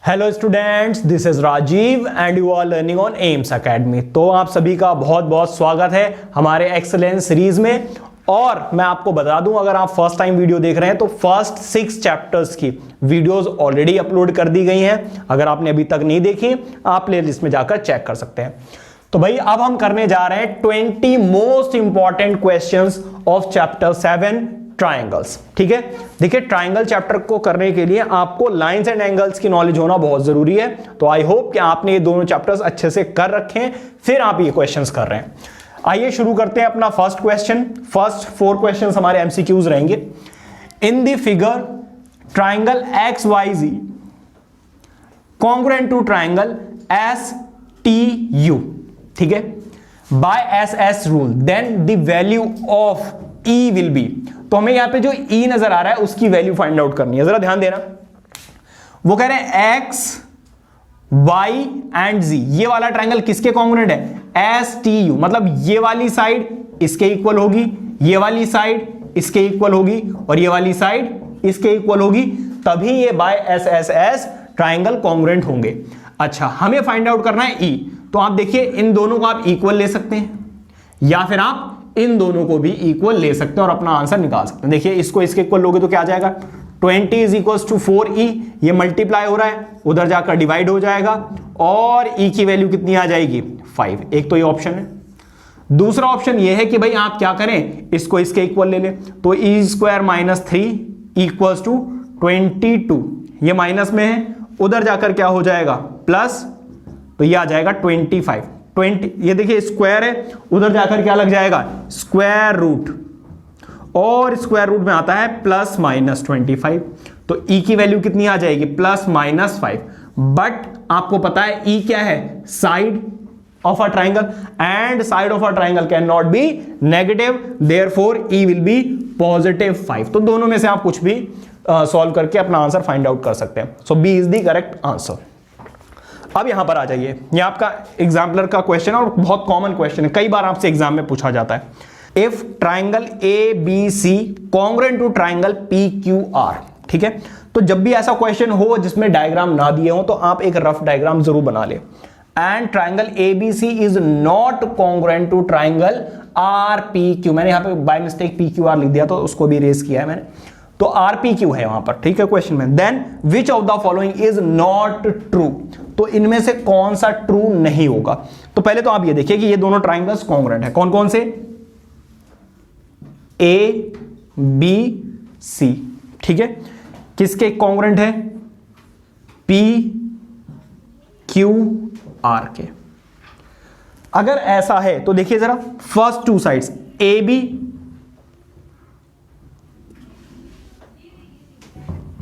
Hello students, this is Rajiv and you are learning on Aims Academy. तो आप सभी का बहुत बहुत स्वागत है हमारे एक्सेलेंस सीरीज में। और मैं आपको बता दूं, अगर आप फर्स्ट टाइम वीडियो देख रहे हैं तो फर्स्ट 6 चैप्टर्स की वीडियोस ऑलरेडी अपलोड कर दी गई हैं। अगर आपने अभी तक नहीं देखी, आप प्लेलिस्ट में जाकर चेक कर सकते हैं। तो भाई अब हम करने जा रहे हैं 20 most important questions of chapter 7 triangles. ठीक है, देखिए ट्राइंगल चैप्टर को करने के लिए आपको लाइंस एंड एंगल्स की नॉलेज होना बहुत जरूरी है। तो आई होप कि आपने ये दोनों चैप्टर्स अच्छे से कर रखे हैं, फिर आप ये क्वेश्चंस कर रहे हैं। आइए शुरू करते हैं अपना फर्स्ट क्वेश्चन। फर्स्ट 4 क्वेश्चंस हमारे एमसीक्यूज रहेंगे। In the figure triangle X Y Z congruent to triangle S T U, ठीक है, by S S rule, then the value of E will be. तो हमें यहां पे जो ई नजर आ रहा है उसकी वैल्यू फाइंड आउट करनी है। जरा ध्यान देना, वो कह रहे हैं एक्स वाई एंड जी, ये वाला ट्राइंगल किसके कॉन्ग्रुएंट है? एस टी यू, मतलब ये वाली साइड इसके इक्वल होगी, ये वाली साइड इसके इक्वल होगी और ये वाली साइड इसके इक्वल होगी, तभी ये bye S S S triangle congruent होंगे। अच्छा, हमें फाइंड आउट करना है ई। तो आप देखिए, इन दोनों को आप इक्वल ले सकते हैं या फिर आप इन दोनों को भी इक्वल ले सकते हैं और अपना आंसर निकाल सकते हैं। देखिए, इसको इसके इक्वल लोगे तो क्या आ जाएगा? 20 इज इक्वल टू 4e, ये मल्टीप्लाई हो रहा है, उधर जाकर डिवाइड हो जाएगा और e की वैल्यू कितनी आ जाएगी? 5। एक तो ये ऑप्शन है। दूसरा ऑप्शन ये है कि भाई आप क्या करें, इसको इसके इक्वल ले लें। तो e square minus 3 equals to 22, ये माइनस में है, उधर जाकर क्या हो जाएगा? प्लस, तो ये आ जाएगा 25। 20, ये देखिए स्क्वायर है, उधर जाकर क्या लग जाएगा? स्क्वायर रूट, और स्क्वायर रूट में आता है प्लस माइनस 25। तो e की वैल्यू कितनी आ जाएगी? Plus minus 5। बट आपको पता है e क्या है? Side of a triangle, and side of a triangle can not be negative, therefore e will be positive 5। तो दोनों में से आप कुछ भी सॉल्व करके अपना आंसर फाइंड आउट कर सकते हैं। So B is the correct answer. अब यहां पर आ जाइए, ये आपका एग्जाम्पलर का क्वेश्चन है और बहुत कॉमन क्वेश्चन है, कई बार आपसे एग्जाम में पूछा जाता है। If triangle A B C congruent to triangle P Q R, ठीक है, तो जब भी ऐसा क्वेश्चन हो जिसमें डायग्राम ना दिए हो तो आप एक रफ डायग्राम जरूर बना ले। And triangle A B C is not congruent to triangle R P Q, मैंने यहां पे by mistake P Q R लिख दिया तो उसको भी रेज किया है मैंने, तो आर पी क्यू है वहां पर, ठीक है, क्वेश्चन में। Then which of the following is not true, तो इनमें से कौन सा ट्रू नहीं होगा? तो पहले तो आप ये देखिए कि ये दोनों ट्राइंगल्स कॉन्ग्रुएंट है। कौन कौन से? ए बी सी, ठीक है, किसके कॉन्ग्रुएंट है? पी क्यू आर के। अगर ऐसा है तो देखिए जरा, first 2 sides A B,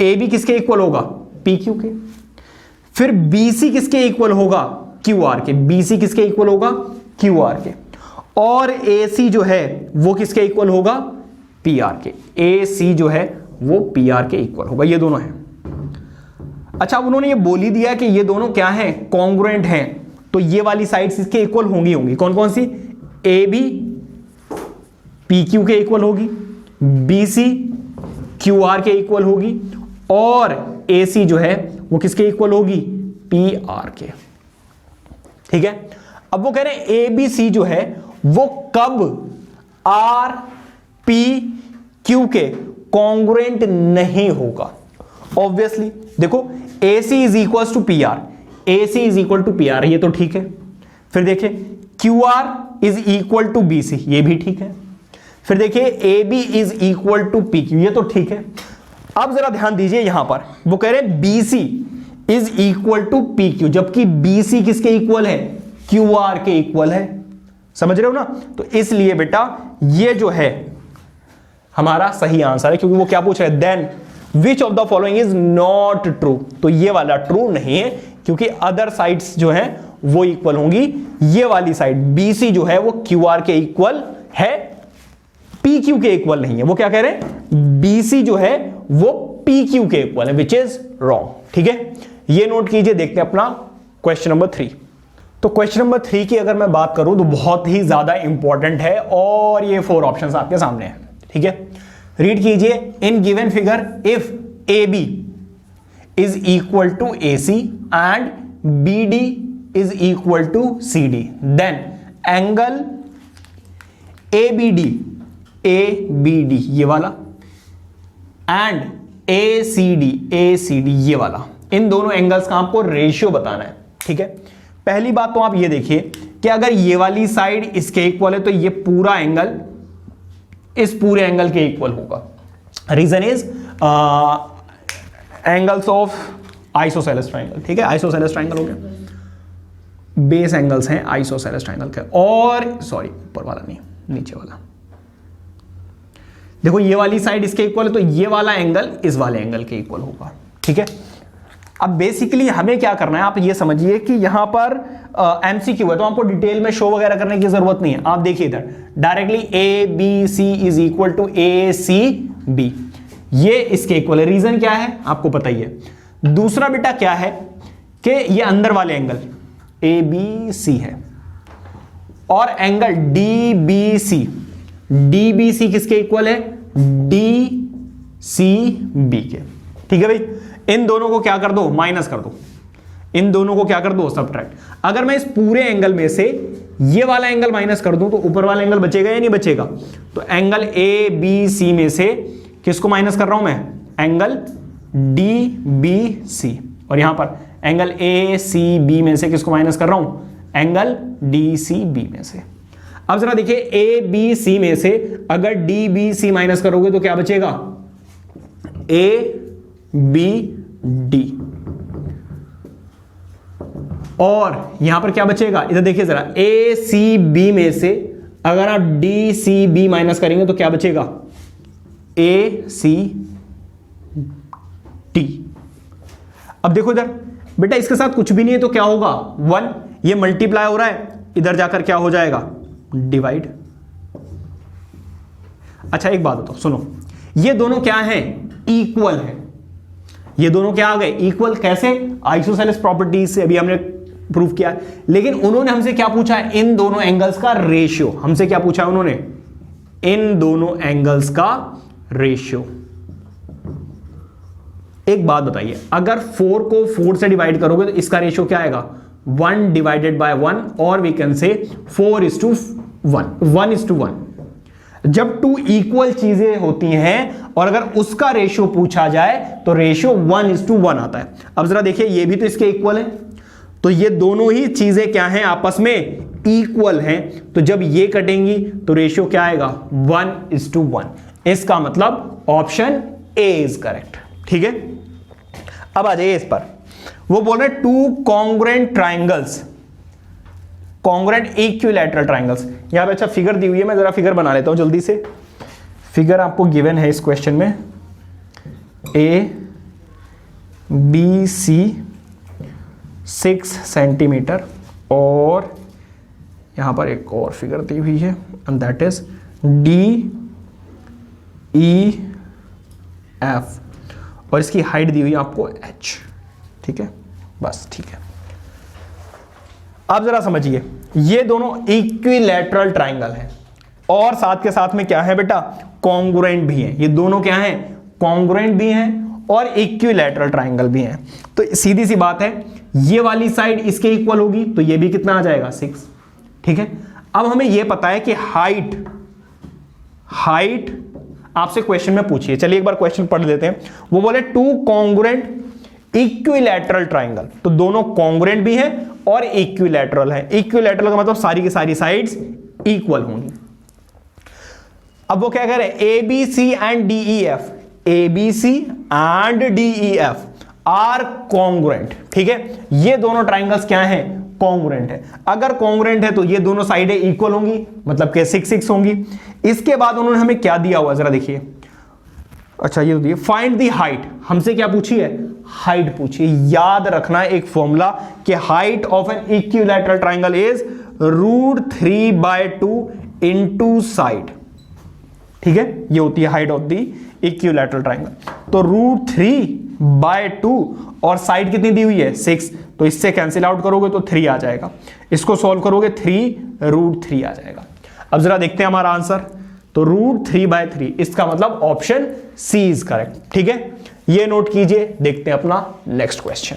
A B किसके इक्वल होगा? पी क्यू के। फिर बी सी किसके इक्वल होगा? क्यू आर के। बी सी किसके इक्वल होगा? क्यू आर के। और ए सी जो है वो किसके इक्वल होगा? पी आर के। ए सी जो है वो पी आर के इक्वल होगा, ये दोनों हैं। अच्छा, उन्होंने ये बोल ही दिया कि ये दोनों क्या हैं? कॉन्ग्रुएंट हैं, तो ये वाली साइड्स इसके इक्वल होंगी। कौन कौन सी? ए बी पी क्यू के इक्वल होगी, बी सी क्यू आर के इक्वल होगी, और ए सी जो है वो किसके इक्वल होगी? पी आर के, ठीक है। अब वो कह रहे हैं ए बी सी जो है वो कब आर पी क्यू के कॉन्ग्रुएंट नहीं होगा? ऑब्वियसली देखो, A C is equal to P R, A C is equal to P R, ये तो ठीक है। फिर देखिए Q R is equal to B C, ये भी ठीक है। फिर देखिए A B is equal to P Q, ये तो ठीक है। अब जरा ध्यान दीजिए, यहां पर वो कह रहे हैं B C is equal to P Q, जबकि बी सी किसके इक्वल है? क्यू आर के इक्वल है। समझ रहे हो ना? तो इसलिए बेटा ये जो है हमारा सही आंसर है, क्योंकि वो क्या पूछ रहे हैं? Then which of the following is not true, तो ये वाला ट्रू नहीं है, क्योंकि अदर साइड्स जो है वो इक्वल होंगी। ये वाली साइड बी सी जो है वो क्यू आर के इक्वल है, पी क्यू के इक्वल नहीं है। वो क्या कह रहे हैं? बी सी जो है वो पी क्यू के इक्वल है, विच इज रॉन्ग, ठीक है। ये नोट कीजिए। देखते हैं अपना क्वेश्चन नंबर 3। तो क्वेश्चन नंबर 3 की अगर मैं बात करूं तो बहुत ही ज्यादा इंपॉर्टेंट है, और ये 4 ऑप्शंस आपके सामने हैं, ठीक है। रीड कीजिए। In given figure if A B is equal to AC and BD is equal to CD, then angle ABD ये वाला एंड ACD ये वाला, इन दोनों एंगल्स का आपको रेशियो बताना है। ठीक है, पहली बात तो आप ये देखिए कि अगर ये वाली साइड इसके इक्वल है तो ये पूरा एंगल इस पूरे एंगल के इक्वल होगा। Reason is angles of isosceles triangle. ठीक है, आइसोसेलेस ट्रायंगल हो गया, बेस एंगल्स हैं आइसोसेलेस ट्रायंगल के। और सॉरी, ऊपर वाला नहीं, नीचे वाला। देखो ये वाली साइड इसके इक्वल है तो ये वाला एंगल इस वाले एंगल के इक्वल होगा। ठीक है, अब बेसिकली हमें क्या करना है, आप ये समझिए कि यहां पर MCQ है तो आपको डिटेल में शो वगैरह करने की जरूरत नहीं है। आप देखिए इधर directly ABC is equal to ACB, ये इसके इक्वल है। रीजन क्या है आपको पता ही है। दूसरा बेटा क्या है कि ये अंदर वाले एंगल ABC है और एंगल DBC किसके इक्वल है, DCB के। ठीक है भाई, इन दोनों को क्या कर दो, माइनस कर दो, इन दोनों को क्या कर दो, सबट्रैक्ट। अगर मैं इस पूरे एंगल में से ये वाला एंगल माइनस कर दूं तो ऊपर वाला एंगल बचेगा या नहीं बचेगा। तो एंगल ABC में से किसको माइनस कर रहा हूं मैं, एंगल DBC, और यहां पर एंगल ACB में से किसको माइनस कर रहा हूं, एंगल DCB में से। अब जरा देखिए ABC में से अगर DBC माइनस करोगे तो क्या बचेगा, ABD, और यहां पर क्या बचेगा, इधर देखिए जरा ACB में से अगर आप DCB माइनस करेंगे तो क्या बचेगा, ACD। अब देखो इधर बेटा इसके साथ कुछ भी नहीं है तो क्या होगा, 1, ये मल्टीप्लाई हो रहा है, इधर जाकर क्या हो जाएगा, डिवाइड। अच्छा एक बात बताओ, सुनो, ये दोनों क्या हैं, इक्वल है। ये दोनों क्या आ गए, इक्वल। कैसे, आइसोसेलेस प्रॉपर्टीज से अभी हमने प्रूफ किया। लेकिन उन्होंने हमसे क्या पूछा है, इन दोनों एंगल्स का रेशियो। हमसे क्या पूछा है उन्होंने, इन दोनों एंगल्स का रेशियो। एक बात बताइए, अगर 4 को 4 से डिवाइड करोगे तो इसका रेशियो क्या आएगा, 1 डिवाइडेड बाय 1, और वी कैन से 4:1, 1:1। जब 2 इक्वल चीजें होती हैं और अगर उसका रेशियो पूछा जाए तो रेशियो 1:1 आता है। अब जरा देखिए ये भी तो इसके इक्वल है, तो ये दोनों ही चीजें क्या हैं, आपस में इक्वल हैं। तो जब ये कटेंगी तो रेशियो क्या आएगा, 1:1। इसका मतलब ऑप्शन ए इज करेक्ट। ठीक है, अब आ जाइए इस पर। वो बोल रहे हैं 2 congruent triangles, congruent equilateral triangles. यहां पे अच्छा फिगर दी हुई है, मैं जरा फिगर बना लेता हूं जल्दी से। फिगर आपको गिवन है इस क्वेश्चन में, ABC 6 सेंटीमीटर, और यहां पर एक और फिगर दी हुई है एंड दैट इज DEF, और इसकी हाइट दी हुई है आपको H। ठीक है, बस ठीक है। अब जरा समझिए, ये दोनों इक्विलैटरल ट्राइंगल हैं और साथ के साथ में क्या है बेटा, कॉन्ग्रुएंट भी हैं। ये दोनों क्या हैं, कॉन्ग्रुएंट भी हैं और इक्विलैटरल ट्राइंगल भी हैं। तो सीधी सी बात है, ये वाली साइड इसके इक्वल होगी तो ये भी कितना आ जाएगा, 6। ठीक है, अब हमें ये पता है कि हाइट आपसे क्वेश्चन में पूछिए। चलिए एक बार क्वेश्चन पढ़ लेते हैं। वो बोले 2 कॉन्ग्रुएंट इक्विलैटरल ट्राइंगल, तो दोनों कॉन्ग्रुएंट भी हैं और इक्विलैटरल है। इक्विलैटरल का मतलब सारी की सारी साइड्स इक्वल होंगी। अब वो क्या कह रहे हैं, ABC and DEF, ABC and DEF are congruent. ठीक है, ये दोनों ट्राइंगल्स क्या हैं, कॉन्ग्रुएंट है। अगर कॉन्ग्रुएंट है तो ये दोनों साइडें इक्वल होंगी, मतलब कि 6 होंगी। इसके बाद उन्होंने हमें क्या दिया हुआ जरा देखिए। अच्छा ये तो दिया, फाइंड दी हाइट। हमसे क्या पूछी है, हाइट पूछी। याद रखना एक फॉर्मूला कि height of an equilateral triangle is √3/2 into side. ठीक है, ये होती है height of the equilateral triangle. तो √3/2 और साइड कितनी दी हुई है, 6, तो इससे कैंसिल आउट करोगे तो 3 आ जाएगा। इसको सॉल्व करोगे 3√3 आ जाएगा। अब जरा देखते हैं हमारा आंसर, तो √3/3, इसका मतलब ऑप्शन सी इज करेक्ट। ठीक है, ये नोट कीजिए। देखते हैं अपना नेक्स्ट क्वेश्चन।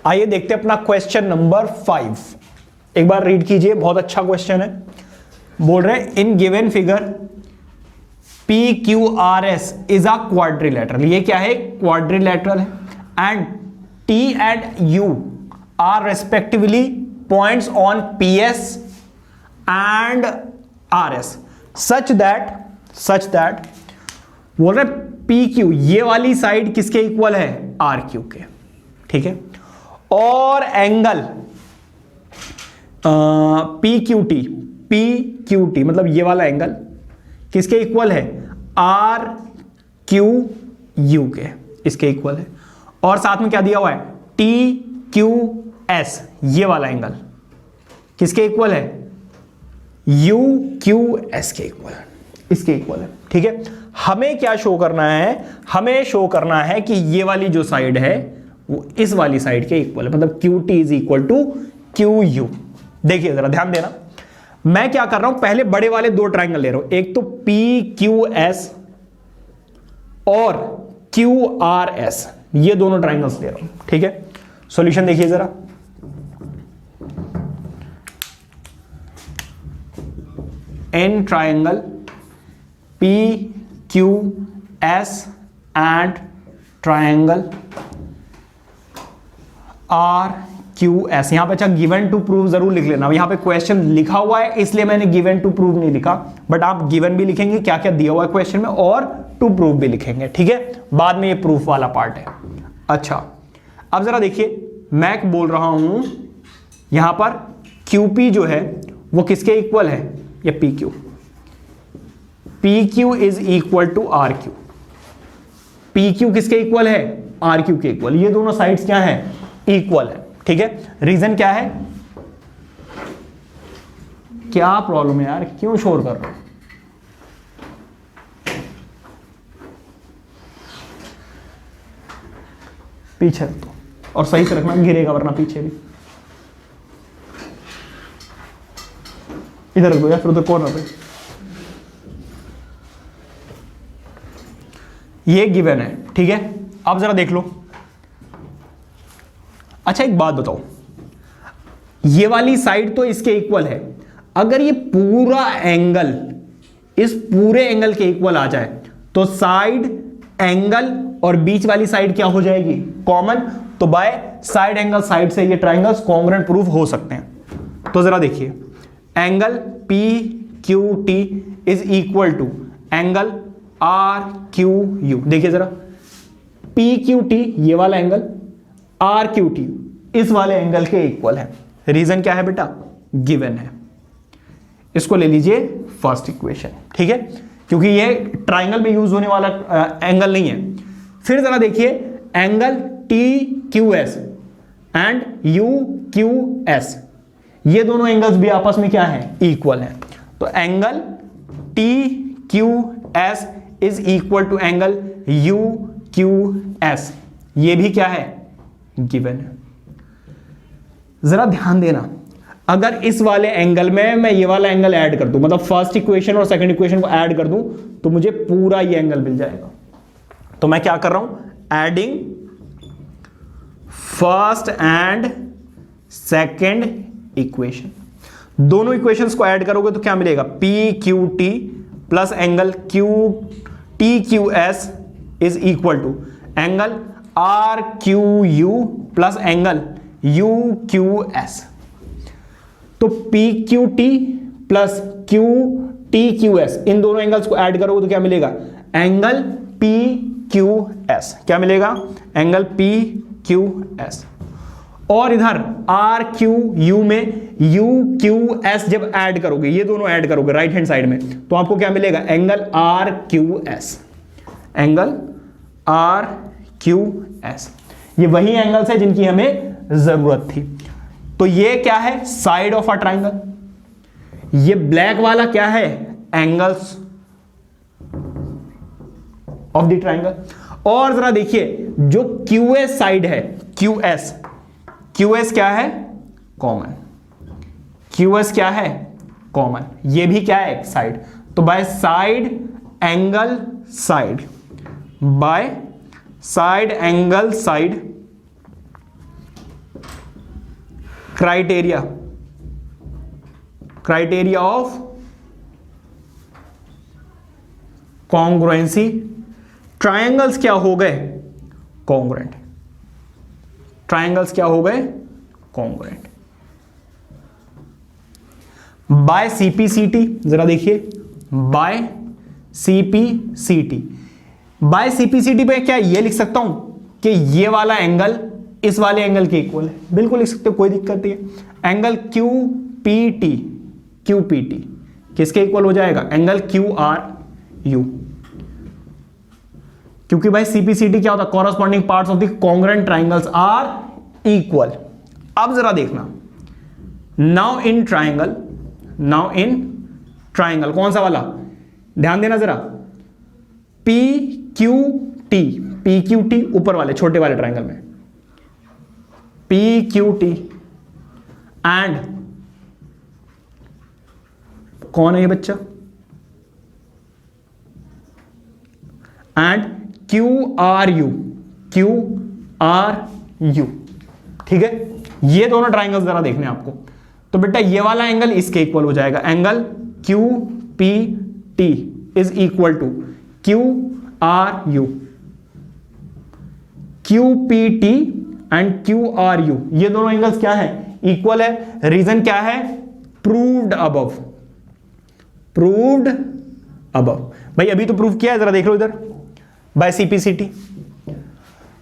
आइए देखते हैं अपना क्वेश्चन नंबर 5। एक बार रीड कीजिए, बहुत अच्छा क्वेश्चन है। बोल रहे हैं in given figure PQRS is a quadrilateral. ये क्या है? क्वाड्रिलेटरल है। And T and U are respectively points on PS and RS such that बोल रहे PQ ये वाली साइड किसके इक्वल है? RQ के। ठीक है। और एंगल PQT मतलब ये वाला एंगल किसके इक्वल है? RQU के, इसके इक्वल है। और साथ में क्या दिया हुआ है? TQS ये वाला एंगल किसके इक्वल है? UQS के इक्वल, इसके इक्वल है। ठीक है। हमें क्या शो करना है? हमें शो करना है कि ये वाली जो साइड है वो इस वाली साइड के इक्वल है, मतलब QT is equal to QU। देखिए जरा ध्यान देना, मैं क्या कर रहा हूं, पहले बड़े वाले दो ट्राइंगल ले रहा हूं, एक तो PQS और QRS, ये दोनों ट्राइंगल्स ले रहा हूं। ठीक है। सॉल्यूशन देखिए जरा। In triangle PQS and triangle RQS। यहां पे अच्छा गिवन टू प्रूव जरूर लिख लेना। यहां पे क्वेश्चन लिखा हुआ है इसलिए मैंने गिवन टू प्रूव नहीं लिखा, बट आप गिवन भी लिखेंगे क्या क्या दिया हुआ है क्वेश्चन में, और टू प्रूव भी लिखेंगे। ठीक है। बाद में ये प्रूफ वाला पार्ट है। अच्छा, अब जरा देखिए, मैं बोल रहा हूं यहां पर QP जो है वो किसके इक्वल है? ये PQ। PQ is equal to RQ। PQ किसके इक्वल है? RQ के इक्वल। ये दोनों साइड्स क्या है? इक्वल है। ठीक है। रीजन क्या है? क्या प्रॉब्लम है यार, क्यों शोर कर रहे हो? पीछे रख दो और सही से रखना, गिरेगा वरना पीछे भी। इधर रख दो या फिर उधर कॉर्नर पे। ये गिवन है। ठीक है। अब जरा देख लो। अच्छा एक बात बताओ, ये वाली साइड तो इसके इक्वल है, अगर ये पूरा एंगल इस पूरे एंगल के इक्वल आ जाए तो साइड, एंगल और बीच वाली साइड क्या हो जाएगी? कॉमन। तो बाय साइड एंगल साइड से ये ट्राइंगल्स कॉन्ग्रुएंट प्रूफ हो सकते हैं। तो जरा देखिए, angle PQT is equal to angle RQU। देखिए जरा, PQT ये वाला एंगल, RQT इस वाले एंगल के इक्वल है। रीजन क्या है बेटा? गिवन है। इसको ले लीजिए फर्स्ट इक्वेशन। ठीक है, क्योंकि ये ट्राइंगल में यूज होने वाला एंगल नहीं है। फिर जरा देखिए, एंगल TQS एंड UQS ये दोनों एंगल्स भी आपस में क्या है? इक्वल है। तो angle TQS is equal to angle UQS, ये भी क्या है? गिवन है। जरा ध्यान देना, अगर इस वाले एंगल में मैं ये वाला एंगल ऐड कर दूं, मतलब फर्स्ट इक्वेशन और सेकंड इक्वेशन को ऐड कर दूं, तो मुझे पूरा ये एंगल मिल जाएगा। तो मैं क्या कर रहा हूं? Adding first and second equation. दोनों इक्वेशंस को ऐड करोगे तो क्या मिलेगा? PQT plus angle TQS is equal to angle RQU plus angle UQS। तो PQT प्लस TQS इन दोनों एंगल्स को ऐड करोगे तो क्या मिलेगा? Angle PQS। क्या मिलेगा? Angle PQS। और इधर RQU में UQS जब ऐड करोगे, ये दोनों ऐड करोगे राइट हैंड साइड में, तो आपको क्या मिलेगा? Angle RQS। एंगल RQS ये वही एंगल्स है जिनकी हमें जरूरत थी। तो ये क्या है? Side of a triangle. ये ब्लैक वाला क्या है? Angles of the triangle. और जरा देखिए, जो QS साइड है, QS क्या है? कॉमन। QS क्या है? कॉमन। ये भी क्या है? साइड। तो by side angle side, by side angle side criteria of congruency, triangles क्या हो गए, कॉन्ग्रुएंट, ट्रायंगल्स क्या हो गए, कॉन्ग्रुएंट। बाय सीपीसीटी, जरा देखिए, बाय सीपीसीटी, बाय सीपीसीटी पे क्या ये लिख सकता हूं कि ये वाला एंगल इस वाले एंगल के इक्वल है, बिल्कुल लिख सकते हो, कोई दिक्कत नहीं है। एंगल क्यूपीटी, क्यूपीटी किसके इक्वल हो जाएगा, एंगल क्यूआरयू, क्योंकि भाई सीपीसीटी क्या होता है, corresponding parts of the congruent triangles are equal. अब जरा देखना, now in triangle, now in triangle कौन सा वाला, ध्यान देना जरा, पी क्यू टी ऊपर वाले छोटे वाले ट्राइंगल में, पी क्यू टी एंड कौन है ये बच्चा, एंड क्यू आर यू, ठीक है। ये दोनों ट्राइंगल्स जरा देखने आपको, तो बेटा ये वाला एंगल इसके इक्वल हो जाएगा, angle Q P T is equal to Q R U, Q P T and Q R U, ये दोनों एंगल्स क्या है, इक्वल है। रीजन क्या है, प्रूव्ड अबव, प्रूव्ड अबव। भाई अभी तो प्रूव किया है, जरा देख लो इधर बाय सीपीसीटी।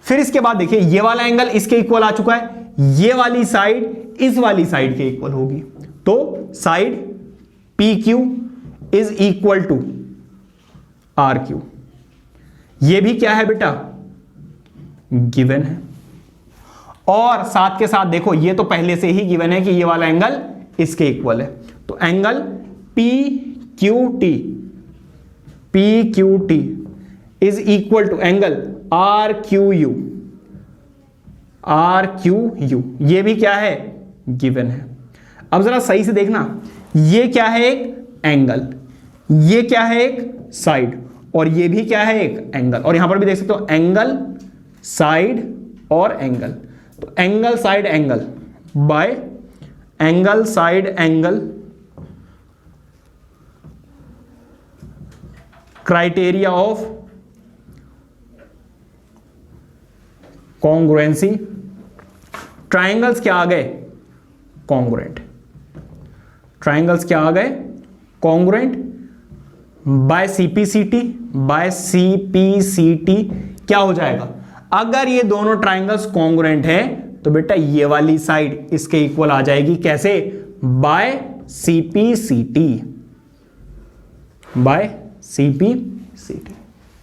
फिर इसके बाद देखिए ये वाला एंगल इसके इक्वल आ चुका है, ये वाली साइड इस वाली साइड के इक्वल होगी, तो side P Q is equal to R Q, ये भी क्या है बेटा, गिवन है। और साथ के साथ देखो ये तो पहले से ही गिवन है कि ये वाला एंगल इसके इक्वल है, तो angle P Q T is equal to angle R Q U, ये भी क्या है, गिवन है। अब जरा सही से देखना, ये क्या है, एक एंगल, ये क्या है, एक साइड, और ये भी क्या है, एक एंगल। और यहां पर भी देख सकते हो एंगल साइड और एंगल, तो angle side angle by angle side angle criteria of congruency, triangles क्या आ गए, कॉन्ग्रुएंट, ट्राइंगल्स क्या आ गए, कॉन्ग्रुएंट। बाय सीपीसीटी, क्या हो जाएगा, अगर ये दोनों ट्राइंगल्स कॉन्ग्रुएंट है तो बेटा ये वाली साइड इसके इक्वल आ जाएगी, कैसे, बाय सीपीसीटी,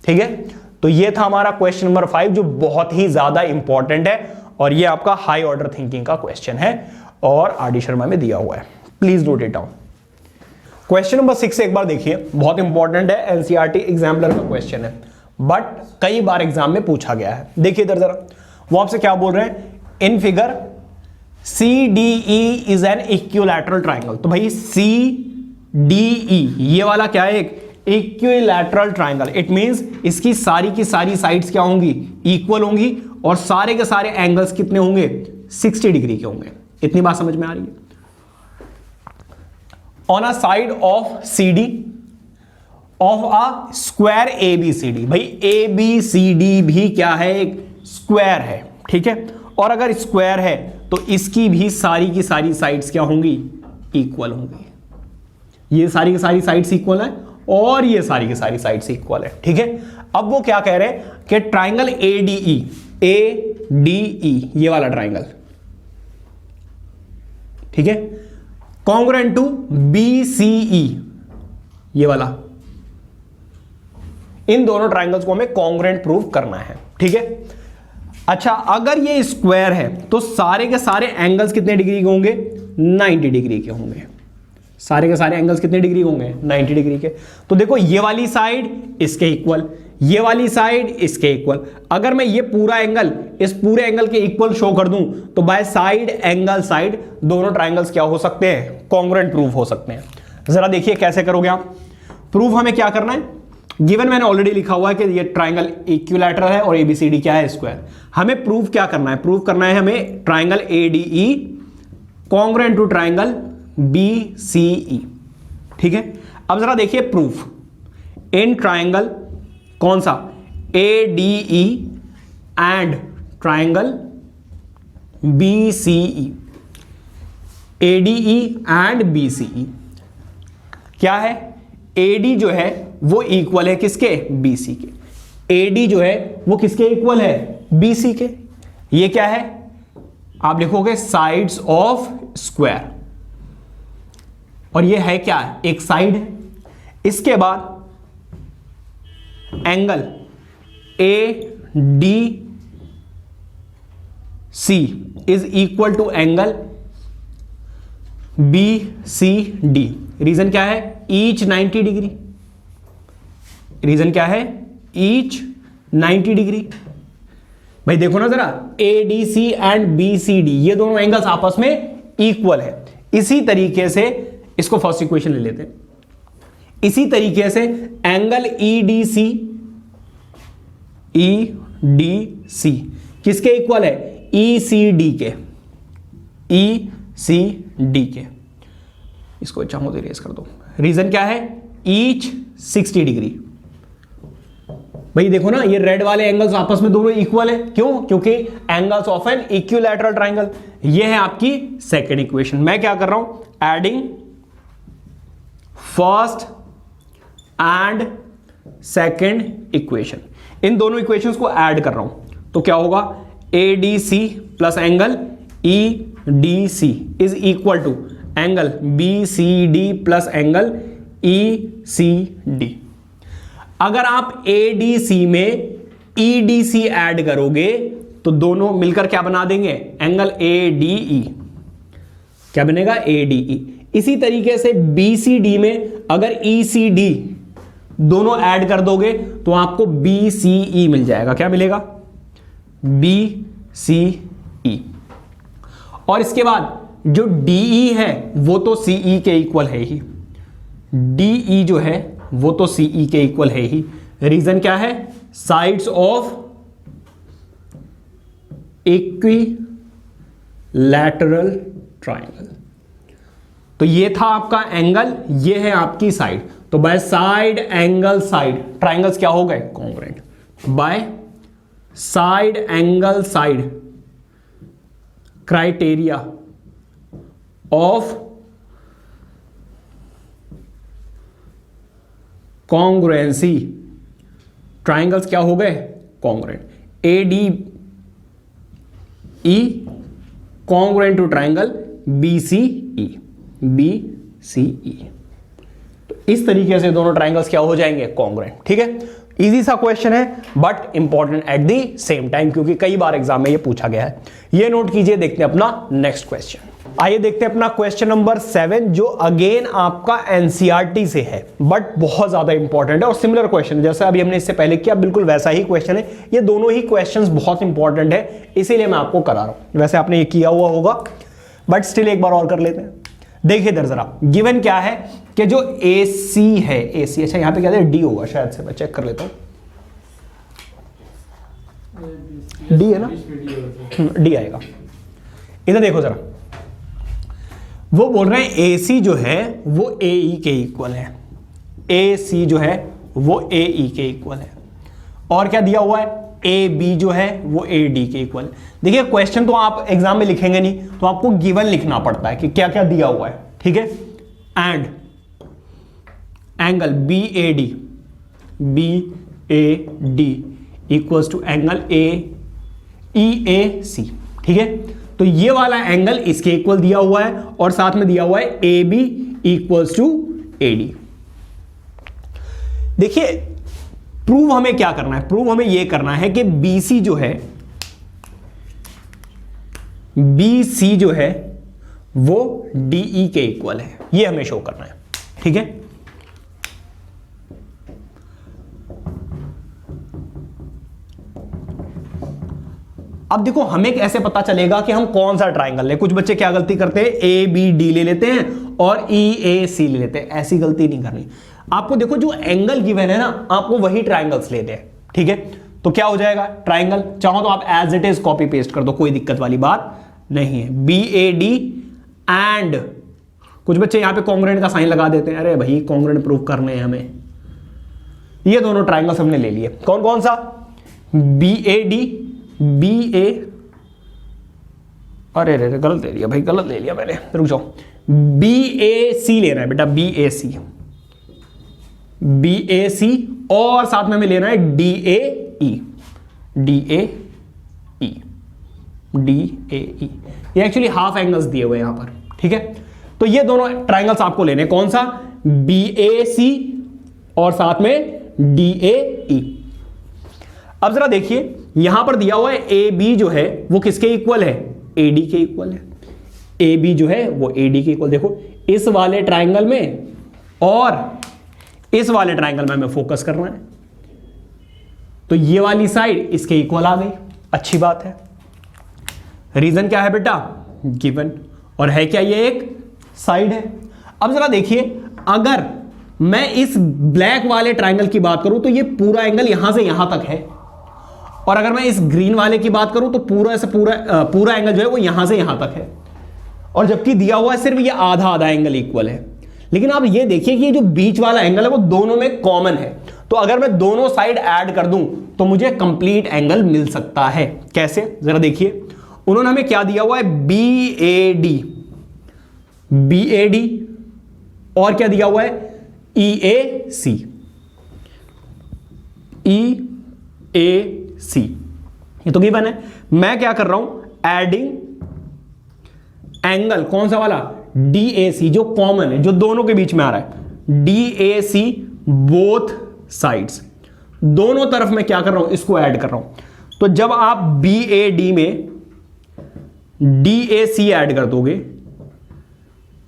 ठीक है। तो ये था हमारा क्वेश्चन नंबर 5 जो बहुत ही ज्यादा इंपॉर्टेंट है, और ये आपका हाई ऑर्डर थिंकिंग का क्वेश्चन है और आर.डी. शर्मा में दिया हुआ है, please note it down. Question number 6 एक बार देखिए, बहुत इंपॉर्टेंट है, एनसीईआरटी एग्जामिनर का क्वेश्चन है, बट कई बार एग्जाम में पूछा गया है। देखिए इधर जरा, वो आपसे क्या बोल रहे हैं, in figure CDE is an equilateral triangle. तो भाई CDE ये वाला क्या है, एक इक्विलैटरल ट्राइंगल, इट मींस इसकी सारी की सारी साइड्स क्या होंगी, इक्वल होंगी, और सारे के सारे एंगल्स कितने होंगे, 60 डिग्री के होंगे। इतनी बात समझ में आ रही है। On a side of CD of a square ABCD, भाई ABCD भी क्या है, एक स्क्वायर है, ठीक है। और अगर स्क्वायर है तो इसकी भी सारी की सारी साइड्स क्या होंगी, इक्वल होंगी। ये सारी की सारी साइड्स इक्वल है और ये सारी की सारी साइड्स इक्वल है, ठीक है। अब वो क्या कह रहे हैं कि ट्राइंगल ADE ये वाला ट्राइंगल, ठीक है, कॉन्ग्रुएंट टू BCE ये वाला, इन दोनों ट्राइंगल्स को हमें कॉन्ग्रुएंट प्रूव करना है, ठीक है। अच्छा, अगर ये स्क्वायर है तो सारे के सारे एंगल्स कितने डिग्री के होंगे, 90 डिग्री के होंगे। सारे के सारे एंगल्स कितने डिग्री होंगे, 90 डिग्री के। तो देखो ये वाली साइड इसके इक्वल, ये वाली साइड इसके इक्वल। अगर मैं ये पूरा एंगल इस पूरे एंगल के इक्वल शो कर दूं तो बाय साइड एंगल साइड दोनों ट्राइंगल्स क्या हो सकते हैं, कॉन्ग्रुएंट प्रूफ हो सकते हैं। जरा देखिए कैसे करोगे आप प्रूफ। हमें क्या करना है, गिवन मैंने ऑलरेडी लिखा हुआ है कि ये ट्राइंगल इक्विलैटरल है और एबीसीडी क्या है, स्क्वायर। हमें प्रूव क्या करना है, प्रूव करना है हमें triangle ADE congruent to triangle BCE. ठीक है, अब जरा देखिए प्रूफ इन ट्राइंगल कौन सा, ADE and triangle BCE, ADE and BCE क्या है, एडी जो है वो इक्वल है किसके, बीसी के, एडी जो है वो किसके इक्वल है, बीसी के। ये क्या है, आप लिखोगे साइड्स ऑफ स्क्वायर, और ये है क्या, एक साइड है। इसके बाद angle A D C is equal to angle B C D. Reason क्या है, ईच 90 डिग्री। रीजन क्या है, ईच 90 डिग्री। भाई देखो ना जरा, A D C and B C D ये दोनों एंगल्स आपस में इक्वल है। इसी तरीके से इसको फर्स्ट इक्वेशन ले लेते हैं। इसी तरीके से एंगल ई डी सी किसके इक्वल है, ई सी डी के, ई सी डी के। इसको चाहो तो इरेज कर दो। रीजन क्या है, ईच 60 डिग्री। भाई देखो ना, ये रेड वाले एंगल्स आपस में दोनों इक्वल है। क्यों, क्योंकि angles of an equilateral triangle. ये है आपकी सेकंड इक्वेशन। मैं क्या कर रहा हूं, adding first and second equation, इन दोनों इक्वेशंस को ऐड कर रहा हूं। तो क्या होगा, A D C plus angle E D C is equal to angle B C D plus angle E C D. अगर आप ए डी सी में ई डी सी ऐड करोगे तो दोनों मिलकर क्या बना देंगे, एंगल ए डी ई। क्या बनेगा, ए डी ई। इसी तरीके से बी सी डी में अगर ई सी डी दोनों ऐड कर दोगे तो आपको बी सी ई मिल जाएगा। क्या मिलेगा, बी सी ई। और इसके बाद जो डीई है वो तो सीई के इक्वल है ही, डीई जो है वो तो सीई के इक्वल है ही। रीजन क्या है, साइड्स ऑफ इक्विलैटरल ट्राइंगल। तो ये था आपका एंगल, ये है आपकी साइड। तो by side angle side triangles क्या हो गए, congruent. By side angle side criteria of congruency triangles क्या हो गए, congruent. A D E congruent to triangle B C E, B C E. तो इस तरीके से दोनों ट्राइंगल्स क्या हो जाएंगे, कॉन्ग्रुएंट। ठीक है, इजी सा क्वेश्चन है but important at the same time, क्योंकि कई बार एग्जाम में ये पूछा गया है। ये नोट कीजिए। देखते हैं अपना नेक्स्ट क्वेश्चन। आइए देखते हैं अपना क्वेश्चन नंबर 7, जो अगेन आपका एनसीईआरटी से है बट बहुत ज्यादा इंपॉर्टेंट है और सिमिलर क्वेश्चन जैसा अभी हमने इससे पहले किया, बिल्कुल वैसा ही क्वेश्चन है। ये दोनों ही क्वेश्चंस बहुत इंपॉर्टेंट है, इसीलिए मैं आपको करा रहा हूं। वैसे आपने ये किया हुआ होगा बट स्टिल एक बार और कर लेते हैं। देखिए इधर जरा, गिवन क्या है कि जो ए सी है, ए सी, अच्छा यहां पे क्या है, डी होगा शायद से, मैं चेक कर लेता हूं। डी है ना, डी आएगा। इधर देखो जरा, वो बोल रहे हैं ए सी जो है वो ए ई के इक्वल है, ए सी जो है वो ए ई के इक्वल है। और क्या दिया हुआ है, ए बी जो है वो ए डी के इक्वल। देखिए क्वेश्चन तो आप एग्जाम में लिखेंगे नहीं, तो आपको गिवन लिखना पड़ता है कि क्या क्या दिया हुआ है। ठीक है, and angle B A D equals to angle A E A C. ठीक है, तो ये वाला एंगल इसके इक्वल दिया हुआ है और साथ में दिया हुआ है A B equals to A D. देखिए प्रूव हमें क्या करना है, प्रूव हमें यह करना है कि BC जो है, BC जो है वो DE के इक्वल है, यह हमें शो करना है। ठीक है, अब देखो हमें कैसे पता चलेगा कि हम कौन सा ट्राइंगल ले। कुछ बच्चे क्या गलती करते हैं, ए बी डी ले लेते हैं और ई ए सी ले लेते हैं। ऐसी गलती नहीं करनी। आपको देखो जो एंगल गिवन है ना, आपको वही ट्राइंगल्स लेते हैं, ठीक है। तो क्या हो जाएगा ट्राइंगल, चाहो तो आप as it is copy paste कर दो, कोई दिक्कत वाली बात नहीं है। BAD एंड कुछ बच्चे यहां पे कॉन्ग्रुएंट का साइन लगा देते हैं, अरे भाई कॉन्ग्रुएंट प्रूव करने हैं हमें। ये दोनों ट्राइंगल्स हमने ले लिए, कौन कौन सा, BAD, BA, अरे रे गलत ले लिया भाई, गलत ले लिया मैंने, रुक जाओ, BAC लेना है बेटा, BAC, BAC और साथ में हमें लेना है DAE, DAE, DAE। ये एक्चुअली हाफ एंगल्स दिए हुए यहां पर, ठीक है। तो ये दोनों ट्राइंगल्स आपको लेने, कौन सा, BAC और साथ में DAE। अब जरा देखिए यहां पर दिया हुआ है AB जो है वो किसके इक्वल है, AD के इक्वल है। AB जो है वो AD के इक्वल, देखो इस वाले ट्राइंगल में और इस वाले ट्राइंगल में हमें फोकस करना है, तो ये वाली साइड इसके इक्वल आ गई, अच्छी बात है। रीजन क्या है बेटा, गिवन, और है क्या, ये एक साइड है। अब जरा देखिए अगर मैं इस ब्लैक वाले ट्राइंगल की बात करूं तो ये पूरा एंगल यहां से यहां तक है, और अगर मैं इस ग्रीन वाले की बात करूं तो पूरा से पूरा एंगल जो है वो यहां से यहां तक है, और जबकि दिया हुआ है सिर्फ ये आधा आधा एंगल इक्वल है। लेकिन आप ये देखिए कि ये जो बीच वाला एंगल है वो दोनों में कॉमन है, तो अगर मैं दोनों साइड ऐड कर दूं तो मुझे कंप्लीट एंगल मिल सकता है। कैसे, जरा देखिए, उन्होंने हमें क्या दिया हुआ है, BAD और क्या दिया हुआ है, EAC, ये तो गिवन है। मैं क्या कर रहा हूं, एडिंग एंगल, कौन सा वाला, DAC, जो कॉमन है, जो दोनों के बीच में आ रहा है, DAC बोथ साइड्स, दोनों तरफ मैं क्या कर रहा हूं, इसको ऐड कर रहा हूं। तो जब आप BAD में DAC ऐड कर दोगे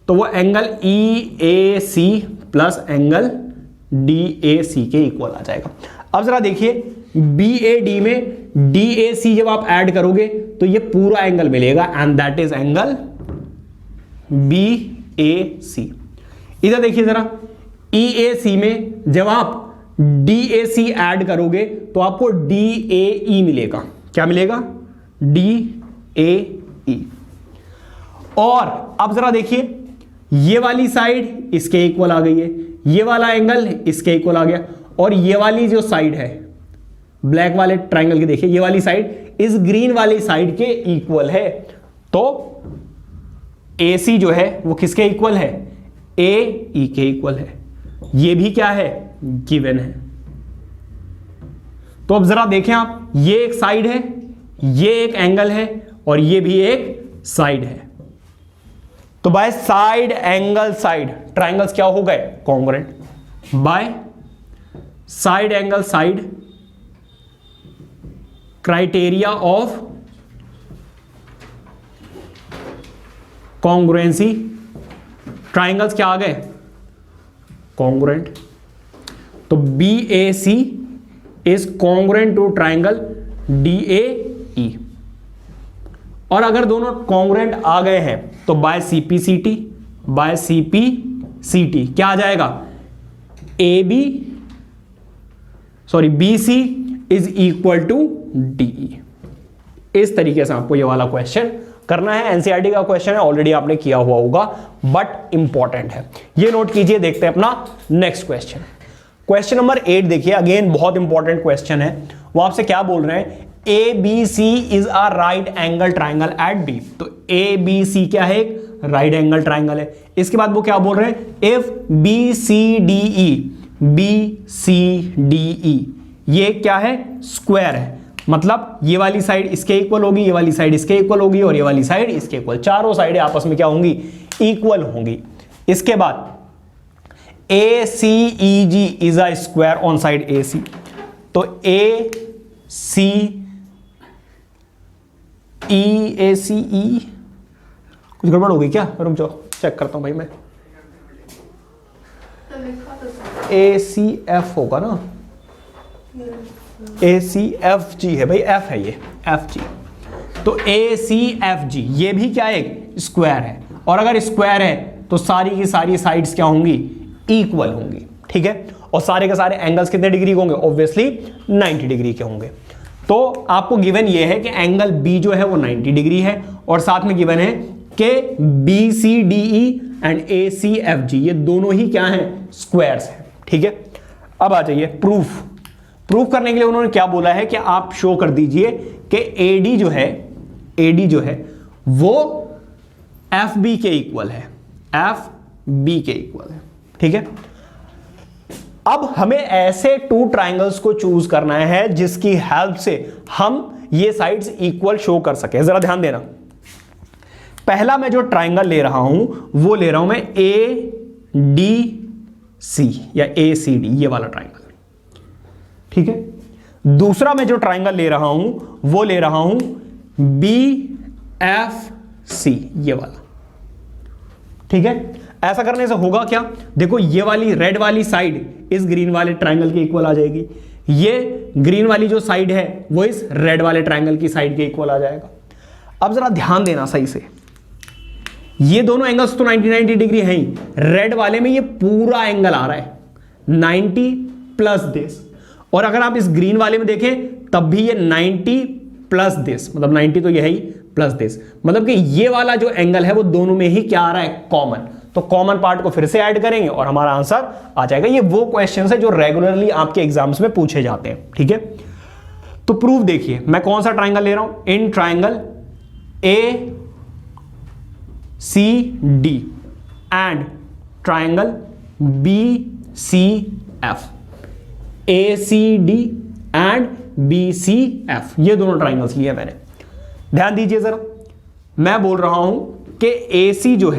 तो वो angle EAC plus angle DAC के इक्वल आ जाएगा। अब जरा देखिए BAD में DAC जब आप ऐड करोगे तो ये पूरा एंगल मिलेगा, and that is angle BAC। इधर देखिए जरा, EAC में जब आप DAC ऐड करोगे तो आपको DAE मिलेगा, क्या मिलेगा, DAE। और अब जरा देखिए ये वाली साइड इसके इक्वल आ गई है, ये वाला एंगल इसके इक्वल आ गया, और ये वाली जो साइड है ब्लैक वाले ट्राइंगल की, देखिए ये वाली साइड इस ग्रीन वाली साइड के इक्वल है। तो AC जो है वो किसके इक्वल है, AE के इक्वल है। ये भी क्या है, गिवन है। तो अब जरा देखें आप, ये एक साइड है, ये एक एंगल है, और ये भी एक साइड है। तो by side angle side triangles क्या हो गए, congruent. By side angle side criteria of congruency, triangles क्या आ गए, कॉन्ग्रुएंट। तो BAC is congruent to triangle DAE। और अगर दोनों कॉन्ग्रुएंट आ गए हैं तो बाय CPCT क्या आ जाएगा, BC is equal to DE। इस तरीके से आपको ये वाला क्वेश्चन करना है। एनसीईआरटी का क्वेश्चन है, ऑलरेडी आपने किया हुआ होगा, बट इंपॉर्टेंट है, ये नोट कीजिए। देखते हैं अपना नेक्स्ट क्वेश्चन, क्वेश्चन नंबर 8 देखिए, अगेन बहुत इंपॉर्टेंट क्वेश्चन है। वो आपसे क्या बोल रहे हैं, ABC is a right angle triangle at B। तो ABC क्या है, एक राइट एंगल ट्राइंगल है। इसके बाद वो क्या बोल रहे हैं, इफ BCDE ये क्या है, स्क्वायर है, मतलब ये वाली साइड इसके इक्वल होगी, ये वाली साइड इसके इक्वल होगी, और ये वाली साइड इसके इक्वल, चारों साइडें आपस में क्या होंगी, इक्वल होंगी। इसके बाद ACEG is a square on side AC। तो ACE कुछ गड़बड़ हो गई क्या, रुक जाओ चेक करता हूं भाई मैं। ACF होगा ना, ACFG है भाई, F है ये, FG। तो ACFG ये भी क्या है, स्क्वायर है, और अगर स्क्वायर है तो सारी की सारी साइड्स क्या होंगी, इक्वल होंगी। ठीक है, और सारे के सारे एंगल्स कितने डिग्री के होंगे, ऑब्वियसली 90 डिग्री के होंगे। तो आपको गिवन ये है कि एंगल बी जो है वो 90 डिग्री है, और साथ में गिवन है कि B C D E and A C F G ये दोनों ही क्या हैं, स्क्वायर्स हैं। ठीक है, अब आ जाइए प्रूफ करने के लिए उन्होंने क्या बोला है कि आप शो कर दीजिए कि एडी जो है वो एफ बी के इक्वल है, एफ बी के इक्वल है। ठीक है, अब हमें ऐसे टू ट्राइंगल्स को चूज करना है जिसकी हेल्प से हम ये साइड्स इक्वल शो कर सके। जरा ध्यान देना, पहला मैं जो ट्राइंगल ले रहा हूं वो ले रहा हूं मैं ए डी सी या ए सी डी, ये वाला ट्राइंगल। ठीक है, दूसरा मैं जो ट्राइंगल ले रहा हूं वो ले रहा हूं बी एफ सी, ये वाला। ठीक है, ऐसा करने से होगा क्या, देखो ये वाली रेड वाली साइड इस ग्रीन वाले ट्राइंगल के इक्वल आ जाएगी, ये ग्रीन वाली जो साइड है वो इस रेड वाले ट्राइंगल की साइड के इक्वल आ जाएगा। अब जरा ध्यान देना सही से, ये दोनों एंगल्स तो 90 डिग्री हैं ही, रेड वाले में ये पूरा एंगल आ रहा है 90 प्लस दिस, और अगर आप इस ग्रीन वाले में देखें तब भी ये 90 प्लस दिस, मतलब 90 तो ये है ही प्लस दिस, मतलब कि ये वाला जो एंगल है वो दोनों में ही क्या आ रहा है, कॉमन। तो कॉमन पार्ट को फिर से ऐड करेंगे और हमारा आंसर आ जाएगा। ये वो क्वेश्चंस है जो रेगुलरली आपके एग्जाम्स में पूछे जाते हैं। ठीक है, तो प्रूफ देखिए, मैं कौन सा ट्राइंगल ले रहा हूं, in triangle A C D and triangle B C F, A C D and B C F, ये दोनों ट्राइंगल्स लिए मैंने। ध्यान दीजिए जरा, मैं बोल रहा हूं कि ए सी जो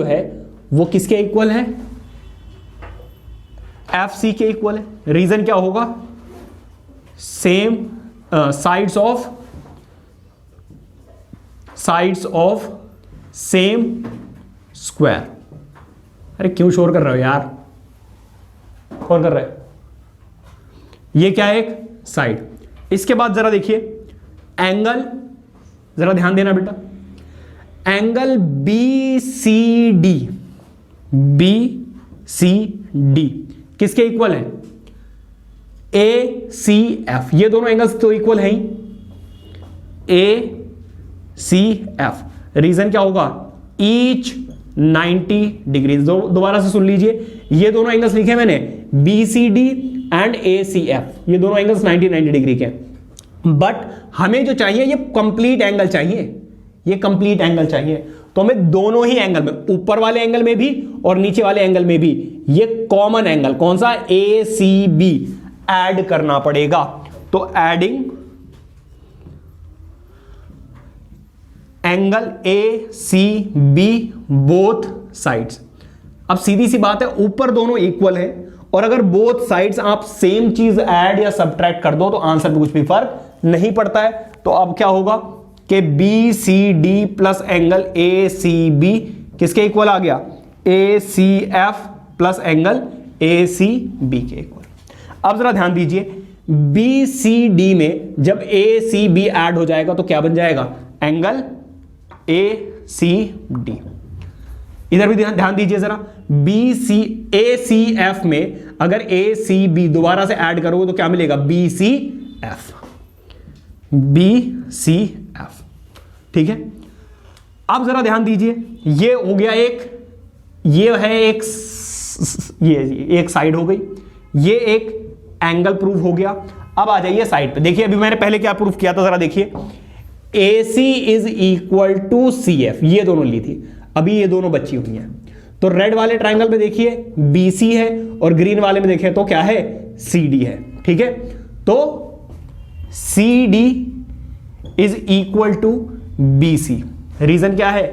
है वो किसके इक्वल है, एफ सी के इक्वल है। रीजन क्या होगा, same sides of same square. अरे क्यों शोर कर रहे हो यार, कौन कर रहा है, ये क्या है, एक साइड। इसके बाद जरा देखिए एंगल, जरा ध्यान देना बेटा, एंगल बी सी डी किसके इक्वल है, ए सी एफ, ये दोनों एंगल्स तो इक्वल हैं ही, ए सी एफ। रीजन क्या होगा, ईच 90 डिग्री। दोबारा से सुन लीजिए, ये दोनों एंगल्स लिखे मैंने B C D and A C F, ये दोनों एंगल्स 90 डिग्री के, बट हमें जो चाहिए ये कंप्लीट एंगल चाहिए, ये कंप्लीट एंगल चाहिए। तो हमें दोनों ही एंगल में, ऊपर वाले एंगल में भी और नीचे वाले एंगल में भी, ये कॉमन एंगल कौन सा, ए सी बी ऐड करना पड़ेगा। तो adding angle A C B both sides. अब सीधी सी बात है, ऊपर दोनों इक्वल है, और अगर बोथ साइड्स आप सेम चीज ऐड या सब्ट्रैक्ट कर दो तो आंसर में कुछ भी फर्क नहीं पड़ता है। तो अब क्या होगा कि B C D plus angle A C B किसके इक्वल आ गया, A C F plus angle A C B के इक्वल। अब जरा ध्यान दीजिए, बी सी डी में जब ए सी बी ऐड हो जाएगा तो क्या बन जाएगा, एंगल ए सी डी। इधर भी ध्यान दीजिए जरा, बी सी ए सी एफ में अगर ए सी बी दोबारा से ऐड करोगे तो क्या मिलेगा, B C F, B C F. ठीक है, अब जरा ध्यान दीजिए, ये हो गया एक, ये है एक, ये एक साइड हो गई, ये एक एंगल प्रूफ हो गया। अब आ जाइए साइड पे, देखिए अभी मैंने पहले क्या प्रूफ किया था, जरा देखिए, A C is equal to C F, ये दोनों ली थी, अभी ये दोनों बची हुई हैं। तो रेड वाले ट्राइंगल में देखिए बी सी है, और ग्रीन वाले में देखिए तो क्या है, सी डी है। ठीक है, तो C D is equal to B C. Reason क्या है,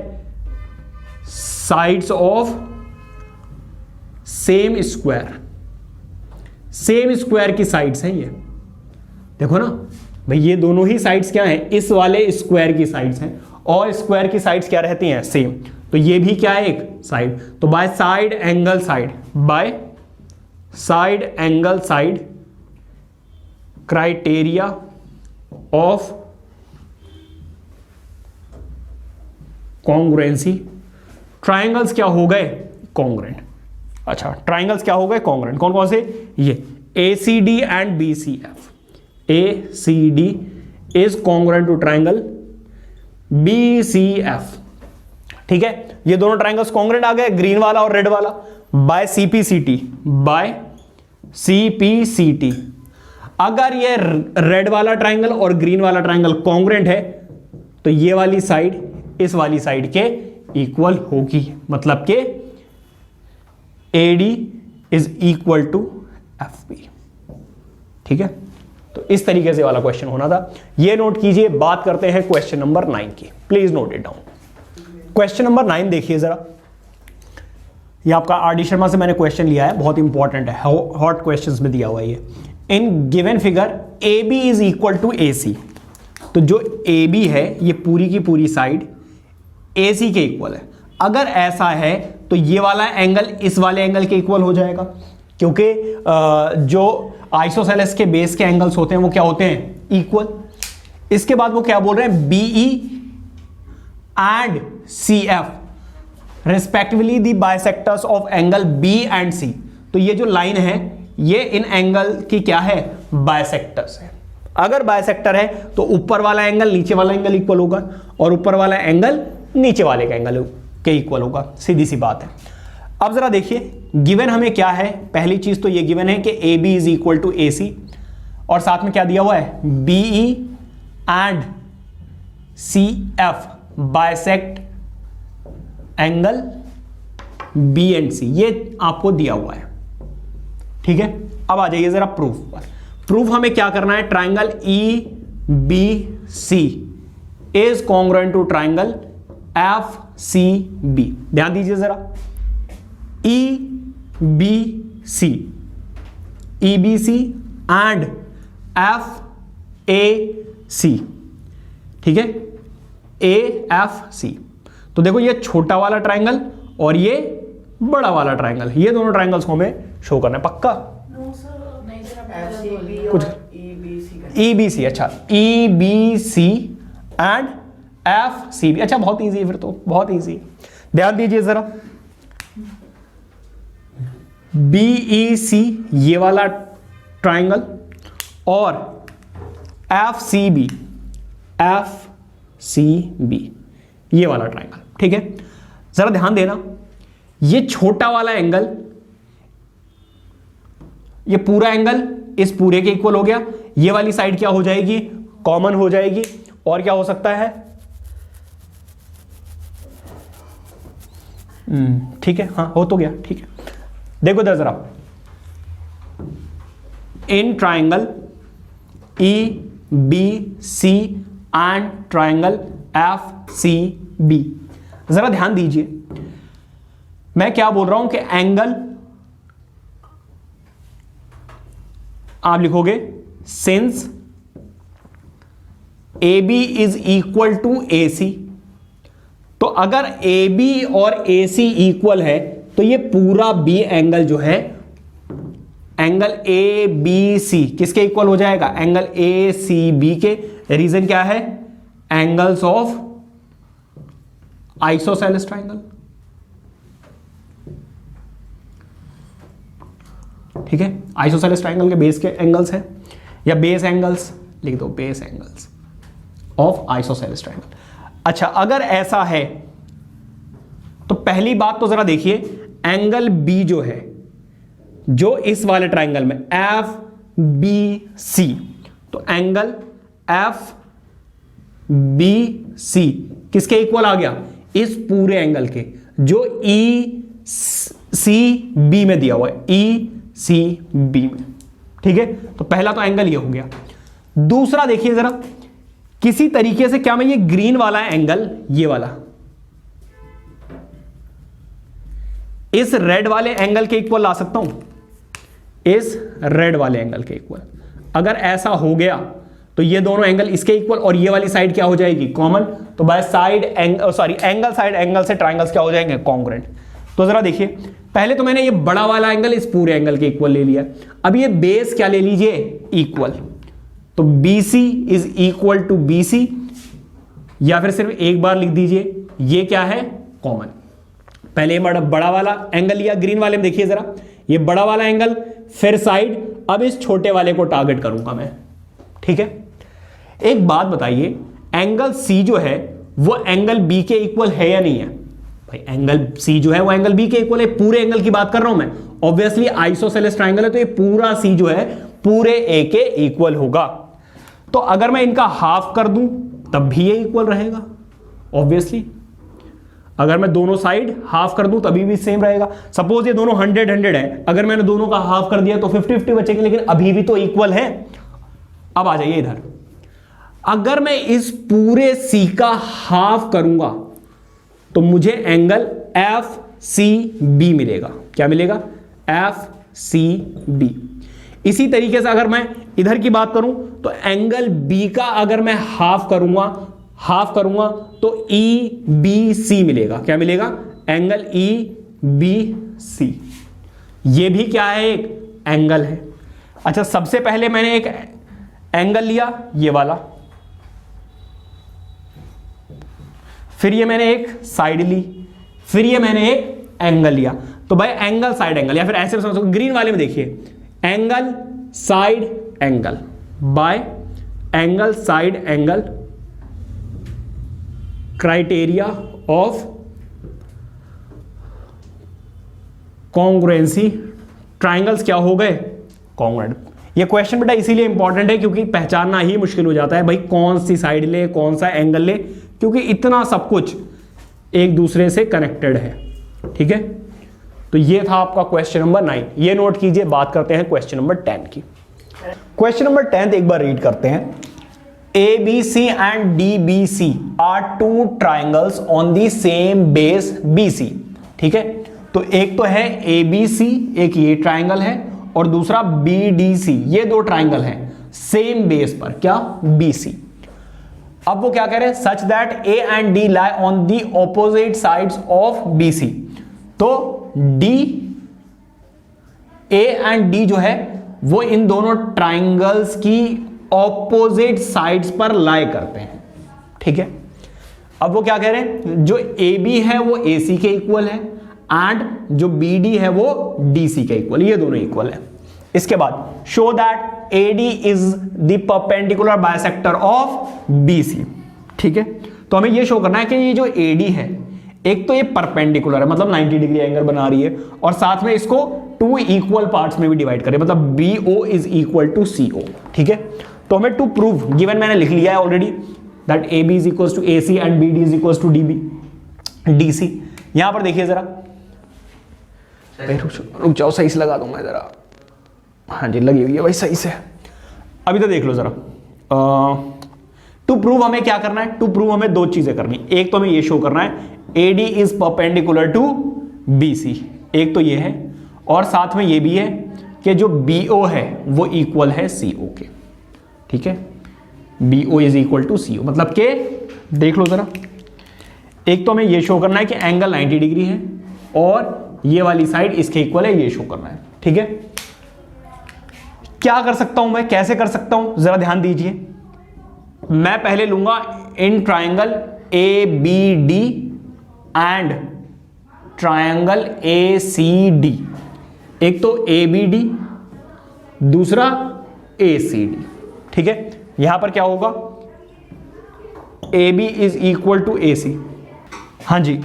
sides of same square, same square की साइड्स हैं ये, देखो ना भाई, ये दोनों ही साइड्स क्या हैं, इस वाले स्क्वायर की साइड्स हैं, और स्क्वायर की साइड्स क्या रहती हैं, सेम। तो ये भी क्या है, एक साइड। तो by side angle side, by side angle side criteria of congruency, triangles क्या हो गए, कॉन्ग्रुएंट। अच्छा, ट्राइंगल्स क्या हो गए? कॉन्ग्रुएंट। कौन कौन से? ये ACD and BCF। ACD is congruent to triangle BCF। ठीक है, ये दोनों ट्राइंगल्स कॉन्ग्रुएंट आ गए, ग्रीन वाला और रेड वाला, बाय CPCT। By CPCT। अगर ये रेड वाला ट्राइंगल और ग्रीन वाला ट्राइंगल कॉन्ग्रुएंट है तो ये वाली साइड इस वाली साइड के इक्वल होगी, मतलब कि AD is equal to FB। ठीक है, तो इस तरीके से वाला क्वेश्चन होना था, ये नोट कीजिए। बात करते हैं क्वेश्चन नंबर 9 की, please note it down. Question number 9 देखिए जरा, ये आपका RD शर्मा से मैंने क्वेश्चन लिया है, बहुत इंपॉर्टेंट है, हॉट क्वेश्चंस में दिया हुआ है ये। In given figure AB is equal to AC। तो जो AB है ये पूरी की पूरी साइड AC के इक्वल है। अगर ऐसा है तो ये वाला एंगल इस वाले एंगल के इक्वल हो जाएगा, क्योंकि जो आइसोसेलेस के बेस के एंगल्स होते हैं वो क्या होते हैं? इक्वल। इसके बाद वो क्या बोल रहे हैं? BE and CF respectively the bisectors of angle B and C। तो ये जो लाइन है ये इन एंगल की क्या है? बाइसेक्टर्स है। अगर बाइसेक्टर है तो ऊपर वाला एंगल नीचे वाला एंगल इक्वल होगा और ऊपर वाला एंगल नीचे वाले का एंगल के इक्वल होगा, सीधी सी बात है। अब जरा देखिए गिवन हमें क्या है। पहली चीज तो ये गिवन है कि AB is equal to AC और साथ में क्या दिया हुआ है? BE and CF bisect angle B and C, ये आपको दिया हुआ है। ठीक है, अब आ जाइए जरा प्रूफ पर। प्रूफ हमें क्या करना है? Triangle EBC is congruent to triangle FCB। ध्यान दीजिए जरा, EBC एंड FAC। ठीक है, AFC। तो देखो ये छोटा वाला ट्राइंगल और ये बड़ा वाला ट्राइंगल, ये दोनों ट्राइंगल्स को हमें शो करना है। पक्का? कुछ EBC। अच्छा, EBC एंड FCB। अच्छा, बहुत इजी है फिर तो, बहुत इजी। ध्यान दीजिए जरा, BEC ये वाला ट्राइंगल और FCB ये वाला ट्राइंगल। ठीक है, जरा ध्यान देना, ये छोटा वाला एंगल, ये पूरा एंगल इस पूरे के इक्वल हो गया। ये वाली साइड क्या हो जाएगी? कॉमन हो जाएगी। और क्या हो सकता है? ठीक है, हाँ हो तो गया। ठीक है, देखो इधर जरा, in triangle EBC and triangle FCB, जरा ध्यान दीजिए, मैं क्या बोल रहा हूं कि एंगल आप लिखोगे since AB is equal to AC। तो अगर AB और AC इक्वल है तो ये पूरा B एंगल जो है, एंगल ABC किसके इक्वल हो जाएगा? एंगल ACB के। रीजन क्या है? Angles of isosceles triangle. ठीक है, आइसोसेलेस ट्राइंगल के बेस के एंगल्स हैं, या बेस एंगल्स लिख दो, base angles of isosceles triangle. अच्छा, अगर ऐसा है तो पहली बात तो जरा देखिए, एंगल B जो है, जो इस वाले ट्राइंगल में FBC, तो एंगल FBC किसके इक्वल आ गया? इस पूरे एंगल के, जो ECB में दिया हुआ है, ECB में। ठीक है, तो पहला तो एंगल ये हो गया। दूसरा देखिए जरा, किसी तरीके से क्या मैं ये ग्रीन वाला एंगल, ये वाला, इस रेड वाले एंगल के इक्वल ला सकता हूं? इस रेड वाले एंगल के इक्वल। अगर ऐसा हो गया तो ये दोनों एंगल इसके इक्वल और ये वाली साइड क्या हो जाएगी? कॉमन। तो by side angle side angle से ट्राइंगल्स क्या हो जाएंगे? कॉन्ग्रुएंट। तो जरा देखिए, पहले तो मैंने ये बड़ा वाला एंगल इस पूरे एंगल के इक्वल ले लिया। अब ये बेस क्या ले लीजिए? इक्वल। तो BC is equal to BC, या फिर सिर्फ एक बार लिख दीजिए, ये क्या है? कॉमन। पहले बड़ा वाला एंगल लिया, ग्रीन वाले में देखिए जरा, ये बड़ा वाला एंगल, फिर साइड, अब इस छोटे वाले को टारगेट करूंगा मैं, ठीक है। एक बात बताइए, एंगल सी जो है वो एंगल बी के इक्वल है या नहीं है? भाई एंगल सी जो है वो एंगल बी के इक्वल है, पूरे एंगल की बात कर रहा हूं मैं, ऑब्वियसली आइसोसेलेस ट्राइंगल है तो ये पूरा सी जो है पूरे ए के इक्वल होगा। तो अगर मैं इनका हाफ कर दूं तब भी ये इक्वल रहेगा, ऑब्वियसली। अगर मैं दोनों साइड हाफ कर दूं तभी भी सेम रहेगा। सपोज ये दोनों 100-100 है, अगर मैंने दोनों का हाफ कर दिया तो 50-50 बचेगा, लेकिन अभी भी तो इक्वल है। अब आ जाइए इधर, अगर मैं इस पूरे सी का हाफ करूंगा तो मुझे एंगल एफ सी बी मिलेगा। क्या मिलेगा? F C B. इसी तरीके से अगर मैं इधर की बात करूं तो एंगल बी का अगर मैं हाफ करूंगा तो ई बी सी मिलेगा। क्या मिलेगा? Angle E B C. ये भी क्या है? एक एंगल है। अच्छा, सबसे पहले मैंने एक एंगल लिया ये वाला, फिर ये मैंने एक साइड ली, फिर ये मैंने एक एंगल लिया। तो भाई एंगल साइड एंगल, या फिर ऐसे समझ सकते, ग्रीन वाले में देखिए, angle side angle by angle side angle, criteria of congruency, triangles क्या हो गए? कॉन्ग्रुएंट। ये क्वेश्चन बेटा इसीलिए इंपॉर्टेंट है क्योंकि पहचानना ही मुश्किल हो जाता है भाई कौन सी साइड ले, कौन सा एंगल ले, क्योंकि इतना सब कुछ एक दूसरे से कनेक्टेड है, ठीक है। तो ये था आपका क्वेश्चन नंबर 9। ये नोट कीजिए। बात करते हैं क्वेश्चन नंबर 10 की। क्वेश्चन नंबर 10 एक बार रीड करते हैं। ABC and DBC are two triangles on the same base BC, ठीक है। तो एक तो है ABC, एक ये ट्राइंगल है, और दूसरा BDC, ये दो ट्राइंगल हैं सेम बेस पर, क्या? BC। अब वो क्या कह रहे हैं? Such that A and D lie on the opposite sides of BC। तो A and D जो है वो इन दोनों ट्राइंगल्स की ऑपोजिट साइड्स पर लाई करते हैं, ठीक है। अब वो क्या कह रहे हैं? जो AB है वो AC के इक्वल है एंड जो BD है वो DC के इक्वल, ये दोनों इक्वल है। इसके बाद show that AD is the perpendicular bisector of BC, ठीक है। तो हमें ये शो करना है कि ये जो AD है, एक तो ये परपेंडिकुलर है, मतलब 90 डिग्री एंगल बना रही है, और साथ में इसको 2 इक्वल पार्ट्स में भी डिवाइड करें, मतलब BO is equal to CO, ठीक है। तो हमें टू प्रूव, गिवन मैंने लिख लिया है already, that AB is equal to AC and BD is equal to DC। यहां पर देखिए जरा, रुक जाओ, सही से लगा दूंगा जरा। हाँ जी, लगी हुई है भाई सही से। अभी तो देख लो जरा। टू प्रूव हमें क्या करना है? टू प्रूव हमें दो चीजें करनी। एक तो हमें ये शो करना है AD is perpendicular to BC, एक तो ये है, और साथ में ये भी है कि जो BO है वो इक्वल है CO के, ठीक है। BO is equal to CO, मतलब के देख लो जरा, एक तो हमें ये शो करना है कि एंगल 90 डिग्री है और ये वाली साइड इसके इक्वल है, ये शो करना है, ठीक है। क्या कर सकता हूं मैं, कैसे कर सकता हूं, जरा ध्यान दीजिए। मैं पहले लूंगा in triangle ABD and triangle ACD, एक तो ABD दूसरा ACD, ठीक है। यहां पर क्या होगा? AB is equal to AC, हाँ जी।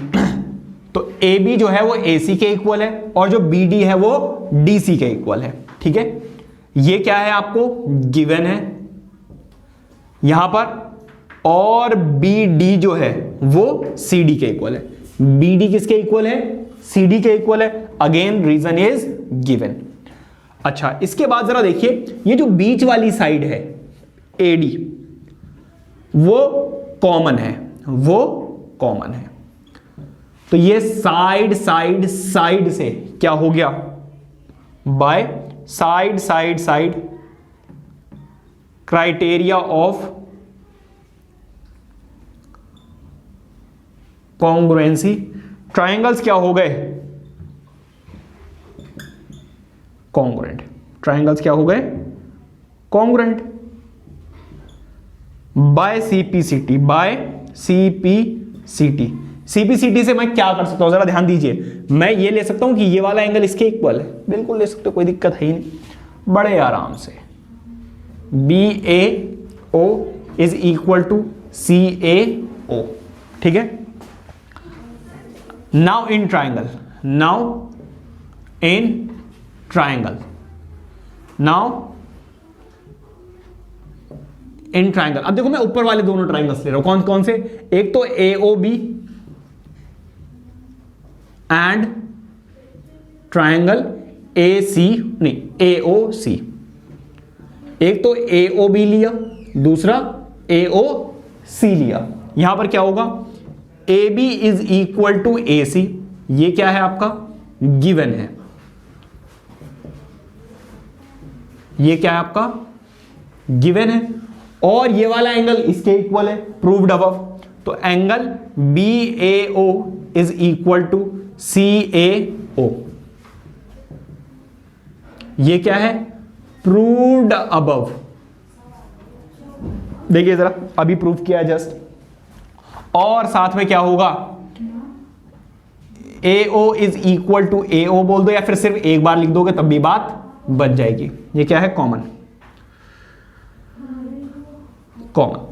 तो AB जो है वो AC के इक्वल है और जो BD है वो DC के इक्वल है, ठीक है। ये क्या है? आपको गिवन है यहां पर, और BD जो है वो CD के इक्वल है। BD किसके इक्वल है? CD के इक्वल है। Again reason is given. अच्छा, इसके बाद जरा देखिए, ये जो बीच वाली साइड है AD वो कॉमन है, वो कॉमन है। तो ये साइड साइड साइड से क्या हो गया? By side side side criteria of congruency, triangles क्या हो गए? कॉन्ग्रुएंट। ट्राइंगल्स क्या हो गए? Congruent. By CPCT, by CPCT CPCT से मैं क्या कर सकता हूं, जरा ध्यान दीजिए, मैं ये ले सकता हूं कि ये वाला एंगल इसके इक्वल है, बिल्कुल ले सकते हो, कोई दिक्कत है ही नहीं, बड़े आराम से। BAO is equal to CAO, ठीक है। Now in triangle, now in triangle, now in triangle. अब देखो मैं ऊपर वाले दोनों ट्राइंगल्स ले रहा हूं, कौन कौन से, एक तो AOB एंड ट्राइंगल AC, नहीं AOC। एक तो AOB लिया, दूसरा AOC लिया। यहां पर क्या होगा, AB is equal to AC, ये क्या है आपका गिवन है, ये क्या है आपका गिवन है, और ये वाला एंगल इसके इक्वल है, प्रूव्ड अबव। तो angle BAO is equal to CAO, ये क्या है, प्रूव्ड अबव। देखिए जरा, अभी प्रूव किया जस्ट। और साथ में क्या होगा, AO is equal to AO बोल दो, या फिर सिर्फ एक बार लिख दोगे तब भी बात बच जाएगी। ये क्या है, कॉमन, कॉमन।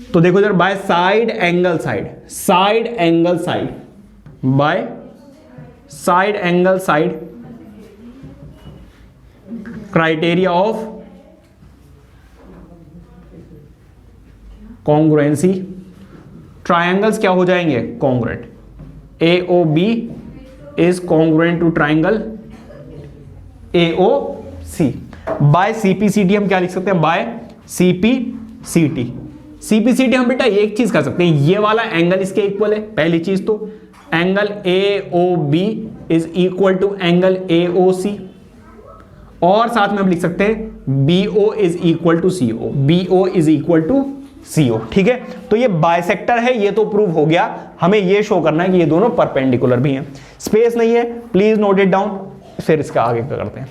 तो देखो जरा, by side angle side, side angle side, by side angle side criteria of congruency, triangles क्या हो जाएंगे, congruent. AOB is congruent to triangle AOC। By CPCT हम क्या लिख सकते हैं, बाय CPCT। CPCT हम बेटा एक चीज कर सकते हैं, ये वाला एंगल इसके इक्वल है, पहली चीज तो angle AOB is equal to angle AOC, और साथ में हम लिख सकते हैं BO is equal to CO, BO is equal to CO, ठीक है। तो ये बाइसेक्टर है, ये तो प्रूव हो गया, हमें ये शो करना है कि ये दोनों परपेंडिकुलर भी हैं। स्पेस नहीं है, प्लीज नोट इट डाउन, फिर इसका आगे क्या करते हैं।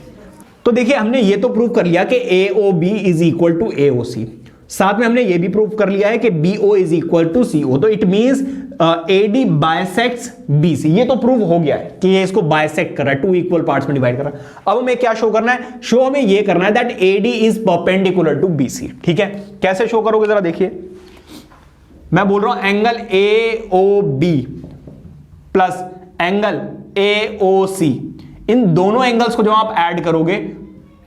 तो देखिए हमने ये तो प्रूव कर लिया कि AOB is equal to AOC, साथ में हमने ये भी प्रूव कर लिया है कि BO is equal to CO। तो it means AD bisects BC, ये तो प्रूव हो गया है कि ये इसको बाइसेक्ट कर रहा है, टू इक्वल पार्ट्स में डिवाइड कर रहा है। अब हमें क्या शो करना है, शो हमें ये करना है that AD is perpendicular to BC, ठीक है। कैसे शो करोगे जरा देखिए, मैं बोल रहा हूं angle AOB plus angle AOC, इन दोनों एंगल्स को जब आप ऐड करोगे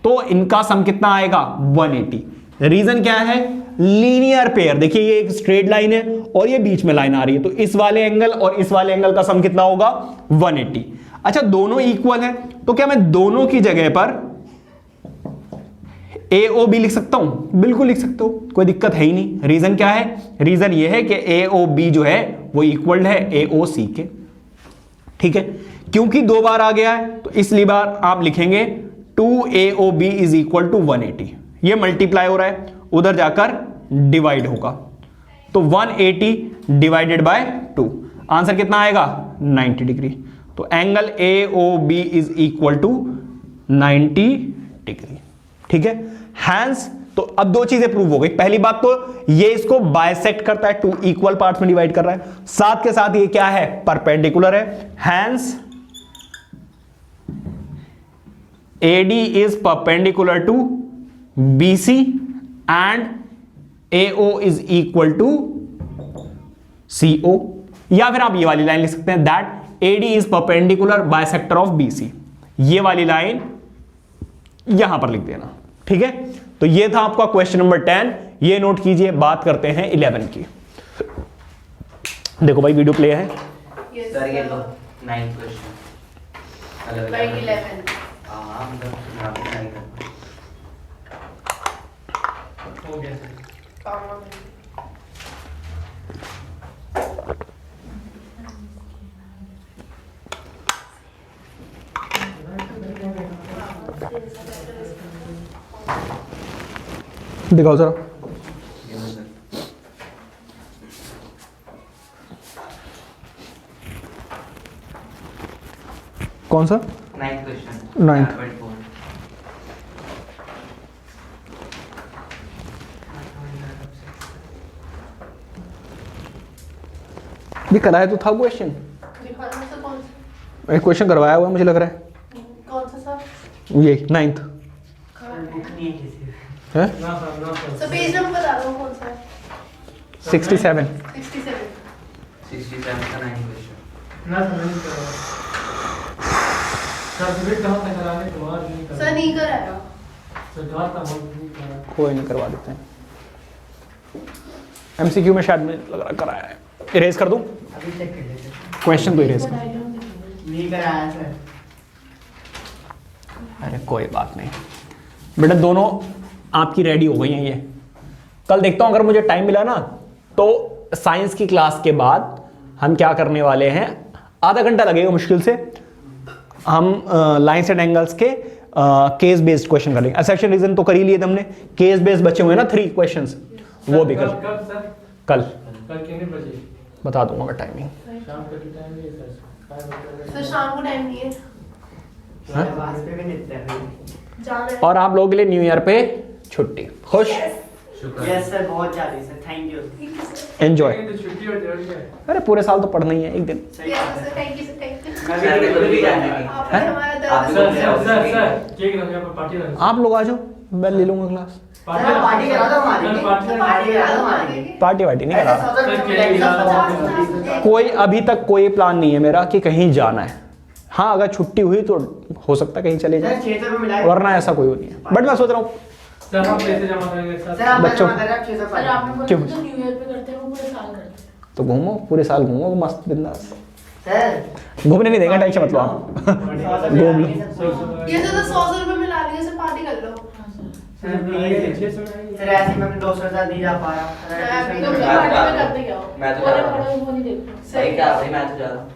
तो इनका सम कितना आएगा, 180। रीजन क्या है, लीनियर पेयर। देखिए ये एक स्ट्रेट लाइन है और ये बीच में लाइन आ रही है, तो इस वाले एंगल और इस वाले एंगल का सम कितना होगा, 180। अच्छा दोनों इक्वल है, तो क्या मैं दोनों की जगह पर AOB लिख सकता हूं, बिल्कुल लिख सकता हूं, कोई दिक्कत है ही नहीं। रीजन क्या है, रीजन ये है कि AOB जो है वो इक्वल है AOC के, ठीक है। क्योंकि दो बार आ गया है तो इसलिए बार आप लिखेंगे 2AOB इज इक्वल टू 180, ये मल्टीप्लाई हो रहा है, उधर जाकर डिवाइड होगा, तो 180 डिवाइडेड बाय 2, आंसर कितना आएगा, 90 डिग्री। तो angle AOB is equal to 90 degree, ठीक है। हैंस तो अब दो चीजें प्रूव हो गई, पहली बात तो ये इसको बाइसेक्ट करता है, टू इक्वल पार्ट्स में डिवाइड कर रहा है, साथ के साथ ये क्या है, परपेंडिकुलर है। Hence AD is perpendicular to BC and AO is equal to CO, या फिर आप ये वाली लाइन लिख सकते हैं that AD is perpendicular bisector of BC, ये वाली लाइन यहां पर लिख देना, ठीक है। तो ये था आपका क्वेश्चन नंबर 10, ये नोट कीजिए। बात करते हैं 11 की। देखो भाई वीडियो प्ले है, सर ये लो 9 क्वेश्चन बाय 11 हो गया सर। दिखाओ जरा, कौन सा, 9th क्वेश्चन, 9th। भी कराया तो था क्वेश्चन, दिखाना सर कौन सा? एक क्वेश्चन करवाया हुआ है मुझे लग रहा है, कौन सा सर? ये 9th बुक नहीं है किसी है सर पेज नंबर बता दो कौन सा है? 67। 67। 67 का 9 क्वेश्चन। ना नहीं करा सर फिर कहां तक कराने के बाद नहीं करा सर नहीं कराया। सर कहा था हम नहीं करा कोई नहीं, करवा देते हैं। MCQ में शायद मुझे लग रहा कराया है, इरेज कर दूं अभी चेक कर लेते हैं। क्वेश्चन तो इरेज कर, नहीं कराया सर। अरे कोई बात नहीं बेटा, दोनों आपकी रेडी हो गई हैं ये। कल देखता हूं अगर मुझे टाइम मिला ना तो साइंस की क्लास के बाद हम क्या करने वाले हैं, आधा घंटा लगेगा मुश्किल से, हम लाइन्स एंड एंगल्स के केस बेस्ड क्वेश्चन करेंगे। असर्शन रीजन तो कर ही लिए थे हमने, केस बेस्ड बचे हुए हैं ना 3 क्वेश्चंस, वो भी कर। कब सर? कल कल कितने बजे? बता दूंगा मैं टाइमिंग। शाम का टाइम नहीं है सर, 5 बजे। सर शाम को टाइम नहीं है, हाँ? पे भी निकलते हैं। जाना है। और आप लोगों के लिए न्यू ईयर पे छुट्टी, खुश, शुक्र। यस सर, बहुत ज्यादा सर, थैंक यू। एंजॉय। तो छुट्टी हो जाएगी। अरे पूरे साल तो पढ़ना ही है, एक दिन। सही Yes, बात sir, है। thank you, sir, thank you। Sir मेरे को भी जाना है। आपने हमारा आप दर्द लोग सर समझा। सर सर सर केक रखने पर पार्टी रखनी। आप लोग आ जाओ, मैं ले लूंगा क्लास। सर, पार्टी करा दो हमारी। सर, पार्टी तो पार्टी करा दो हमारी। पार्टी वार्टी नहीं करा, ऐसे 100 रुपए केक मिलेगा, खिला 50 दो। रुपए। कोई अभी तक कोई प्लान नहीं है मेरा कि कहीं जाना है। हाँ अगर छुट्टी हुई तो हो सकता है कहीं चले सर जाए, 600 रुपए मिला है। वरना ऐसा कोई नहीं है। बट मैं सोच रहा हूँ सर हम पैसे जमा करेंगे सर सर। आप बच्चों- जमा कर रहे हैं 600 सर आपने बोला क्यों? तो न्यू ईयर पे करते हैं, वो पूरे साल करते हैं। तो घूमो, पूरे साल घूमो मस्त बिंदास। सर घूमने नहीं देगा, टेंशन मत लो आप। घूम लो। ये तो 100 रुपए में ला लिया, सर पार्टी कर लो। हाँ सर। सर ऐसे में 200,000 नहीं जा पा रहा। मैं अभी तो तो मैं पार्टी में करते क्या हो? मैं तो पूरे जा रहा हूँ। पड़ोस वो नहीं देखते। सही क्या भाई, मैं तो जा रहा हूँ।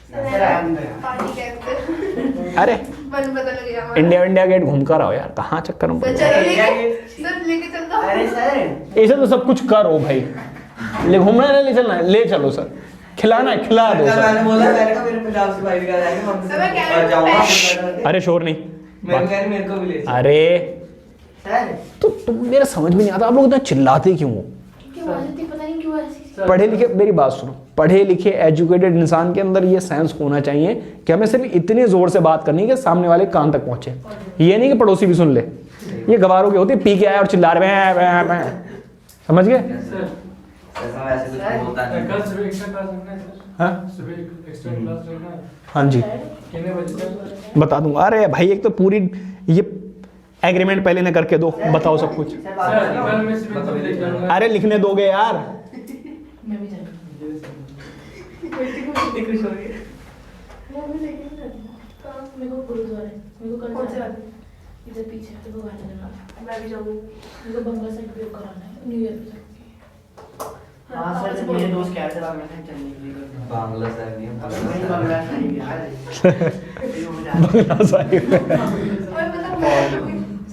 सर अंदर पार्टी कैसे? अरे मन बदल गया हमारा। इंडिया गेट घूम कर आओ यार, कहाँ चक्कर में सर पड़े हो? चलो इंडिया लेके, गेट। सर लेके चल दो। अरे सर ऐसे तो सब कुछ करो भाई, ले घूमना है ले चलना है, ले चलो सर, खिलाना है खिला दो मैंने सर। बोला मैंने कहा मेरे पंजाब से भाई भी कर आएंगे, हम सर, मैं कह रही हूँ जाऊंगा। अरे शोर नहीं, मेरे को कह रही मेरे को भी ले चल। अरे सर तो तुम मेरा समझ में नहीं आता, आप लोग इतना चिल्लाते क्यों हो? क्यों आती थी पता नहीं क्यों ऐसी। पढ़े लिखे, मेरी बात सुनो, पढ़े लिखे एजुकेटेड इंसान के अंदर ये सेंस होना चाहिए कि हमें सिर्फ इतने जोर से बात करनी है कि सामने वाले कान तक पहुंचे, ये नहीं कि पड़ोसी भी सुन ले। ये गवारों के होते हैं, पी के आए और चिल्ला रहे हैं, समझ गए? सर ऐसा वैसे कुछ नहीं होता नहीं। कल सुबह एक्स्ट्रा क्लास रखना है सर। हाँ सुबह एक्स्ट्रा क्लास रखना है। हाँ जी कितने बजे सर? बता दूंगा। अरे भाई एक तो पूरी ये एग्रीमेंट पहले ना करके दो, बताओ सब कुछ। सर बात सर करो। कल मैं सुबह जल्दी लेके जाऊंगा। अरे लिखने दोगे यार? मैं भी जाऊंगी। ये सर। कितनी खुश हो रही है। मैं भी लेके नहीं जाती। मेरे को गुरुद्वारे, मेरे को कल कौन से जाना है। वाले? इधर पीछे तो भगवान जाना। मैं भी जाऊंगी। मेरे को बंगला साइड पे कराना है न्यू ईयर पे। हाँ सर, मेरे दोस्त कह रहे थे बांग्ला साइड चलने के लिए। बांग्ला सर नहीं वही है, बांग्ला साइड यार। ये हो जाता है। बंगला साहिब। और मतलब मैं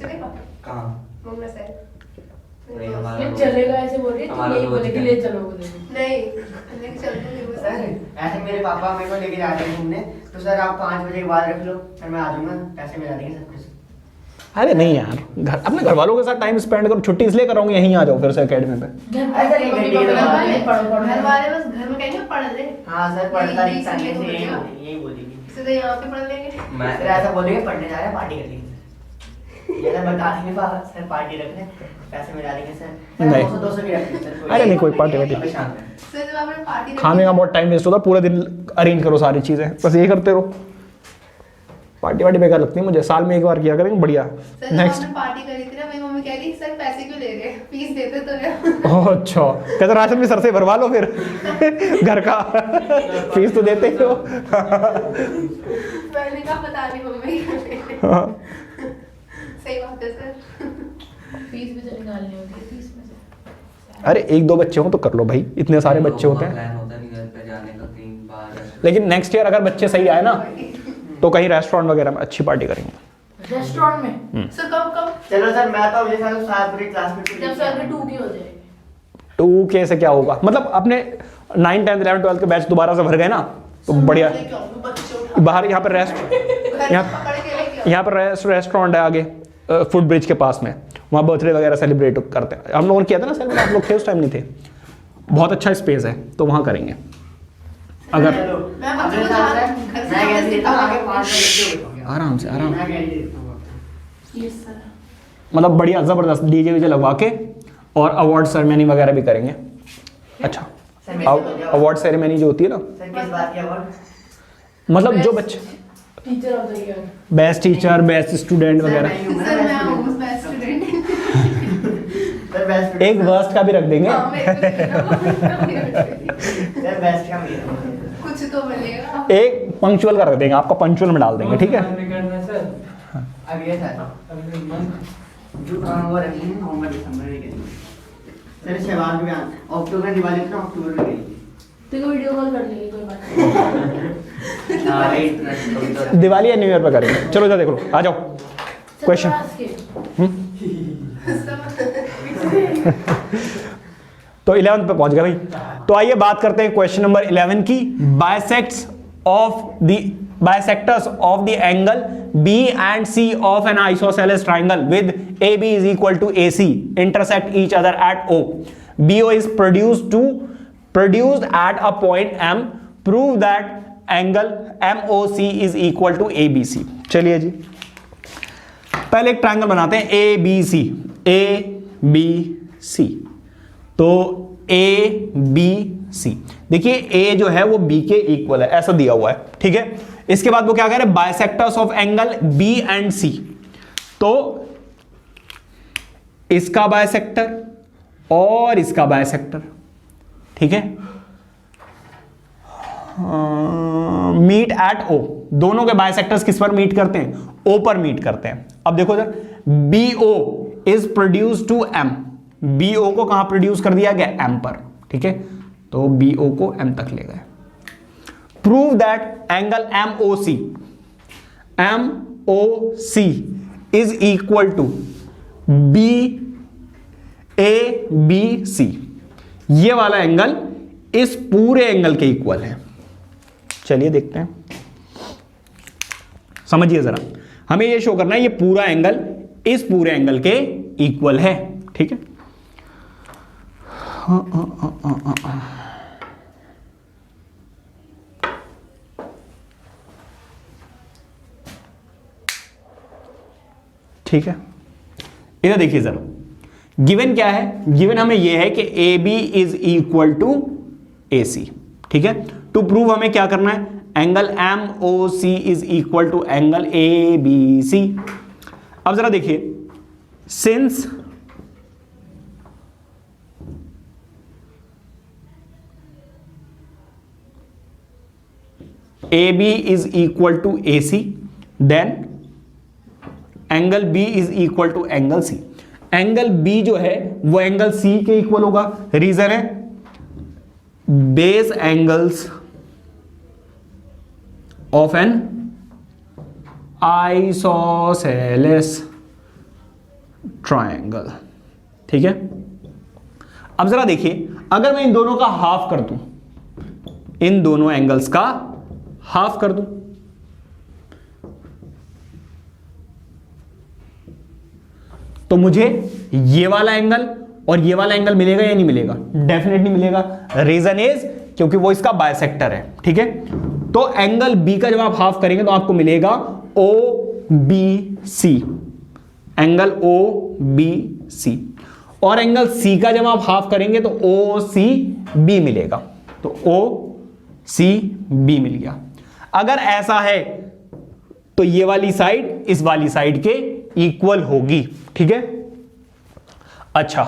चलेगा कहाँ? मंगला साहब। नहीं, हमारा ये चलेगा ऐसे बोल रही है, हमारा तुम यही रोज बोले कि का। ले चलो बोले। नहीं लेके चल दूंगी वो सर ऐसे मेरे पापा मेरे को लेके जाते हैं घूमने, तो सर आप 5 बजे के बाद रख लो, सर मैं आ जाऊंगा, पैसे मिला देंगे सब कुछ। अरे नहीं यार, घर अपने घर वालों के साथ टाइम स्पेंड करो, छुट्टी इसलिए कराऊंगी, यहीं आ जाओ फिर से एकेडमी पे। घर पे ऐसा मम्मी नहीं पापा करती है कहते हैं, पढ़ो पढ़ो। घर वाले बस घर में कहेंगे पढ़ ले, हाँ सर, पढ़ता यही- लिखता नहीं है, यही यही बोलेगी। सीधे यहाँ पे पढ़ लेंगे। मैं सर ऐसा बोलेंगे पढ़ने जा रहे हैं, पार्टी कर लेंगे सर। ये ना बता देंगे सर, पार्टी रख लें, पैसे मिला देंगे सर। नहीं। 200 भी रख लें सर। अरे नहीं कोई पार्टी वार्टी, अभी शांत है। सर जब आपने पार्टी रखी- खाने का बहुत टाइम वेस्ट होता, पूरे दिन अरेंज करो सारी चीजें, बस ये करते रहो। पार्टी वार्टी बेकार लगती है मुझे, साल में एक बार किया करेंगे, बढ़िया। सर जब नेक्स्ट। आपने पार्टी करी थी ना, मेरी मम्मी कह रही सर पैसे क्यों ले रहे हैं, फीस देते तो है। ओह अच्छा, कहते राशन भी सर से भरवा लो फिर घर का फीस तो देते ही हो। मैंने कहा पता नहीं मम्मी। हाँ। सही बात है सर। फीस भी तो निकालनी होती है फीस में से। अरे एक दो बच्चे हो तो कर लो भाई, इतने सारे बच्चे होते हैं। प्लान होता नहीं घर पे जाने का कहीं बाहर। लेकिन नेक्स्ट ईयर अगर बच्चे सही आए ना तो कहीं रेस्टोरेंट वगैरह में अच्छी पार्टी करेंगे। रेस्टोरेंट में सर कब चलो सर, मैं तो अगले साल साथ पूरी क्लास में जब सर के 2 की हो जाएगी। 2K से क्या होगा, मतलब अपने 9, 10, 11, 12 के बैच दोबारा से भर गए ना तो बढ़िया। बाहर यहाँ पर यहाँ पर रेस्टोरेंट है आगे फुट ब्रिज के पास में, वहाँ बर्थडे वगैरह सेलिब्रेट करते हैं। हम लोगों ने किया था ना सेलिब्रेट, आप लोग थे उस टाइम नहीं थे? बहुत अच्छा स्पेस है तो वहां करेंगे। अगर मैं बच्चों को घर से आगे सिखाऊंगी। आराम से आराम, मैं गारंटी देता हूँ आपको। Yes sir. मतलब बढ़िया जबरदस्त डीजे वीजे लगवा के और अवार्ड सेरेमनी वगैरह भी करेंगे। अच्छा, सर मेरे अवार्ड सेरेमनी जो होती है ना, सर किस बात की अवार्ड? मतलब जो बच्चे teacher of the year. Best teacher, best student वगैरह, सर मैं हूँ बेस्ट स्टूडेंट। सर बेस्ट एक वर्स्ट का भी रख देंगे। हाँ, मेरे को सर बेस्ट का मिलेगा। कुछ तो मिलेगा। एक पंक्चुअल का रख देंगे, आपका पंक्चुअल में डाल देंगे, ठीक है। सर अगले साल अगले मंथ जो वो रखेंगे नवंबर दिसंबर में करेंगे। सर शहबाज भी अक्टूबर दिवाली तो अक्टूबर में करेंगे। तेरे को वीडियो कॉल कर लेंगे, कोई बात नहीं। हाँ भाई इतना तो दिवाली या न्यू ईयर पे करेंगे। चलो जा देख लो, आ जाओ क्वेश्चन। तो 11 पे पहुंच गए भाई। तो आइए बात करते हैं क्वेश्चन नंबर 11 की। Bisectors of the angle B and C of an isosceles triangle with A B is equal to A C intersect each other at O. BO is produced at a point M. Prove that angle MOC is equal to ABC. चलिए जी, पहले एक triangle बनाते हैं ABC। ABC तो ABC, देखिए A जो है वो B के इक्वल है, ऐसा दिया हुआ है, ठीक है। इसके बाद वो क्या कह रहे हैं, bisectors of angle B and C। तो इसका बाइसेक्टर और इसका बाइसेक्टर, ठीक है, मीट एट O। दोनों के बाइसेक्टर्स किस पर मीट करते हैं, O पर मीट करते हैं। अब देखो इधर BO is produce to M। BO को कहां प्रोड्यूस कर दिया गया, M पर, ठीक है। तो BO को M तक ले गए। Prove that angle MOC is equal to ABC। ये वाला एंगल इस पूरे एंगल के इक्वल है। चलिए देखते हैं, समझिए जरा, हमें ये शो करना है ये पूरा एंगल इस पूरे एंगल के इक्वल है, ठीक है। ठीक है, इधर देखिए जरा, गिवन क्या है, गिवन हमें यह है कि AB is equal to AC, ठीक है। टू प्रूव हमें क्या करना है, angle MOC is equal to angle ABC। अब जरा देखिए, since AB is equal to AC, then angle B is equal to angle C। Angle B जो है वो एंगल C के इक्वल होगा। रीजन है base angles of an isosceles triangle, ठीक है। अब जरा देखिए, अगर मैं इन दोनों का हाफ कर दूं, इन दोनों एंगल्स का हाफ कर दूं, तो मुझे ये वाला एंगल और ये वाला एंगल मिलेगा या नहीं मिलेगा, डेफिनेटली मिलेगा। रीजन इज क्योंकि वो इसका बाइसेक्टर है, ठीक है। तो एंगल B का जब आप हाफ करेंगे तो आपको मिलेगा OBC, एंगल OBC। और एंगल C का जब आप हाफ करेंगे तो OCB मिलेगा, तो OCB मिल गया। अगर ऐसा है तो ये वाली साइड इस वाली साइड के इक्वल होगी, ठीक है। अच्छा,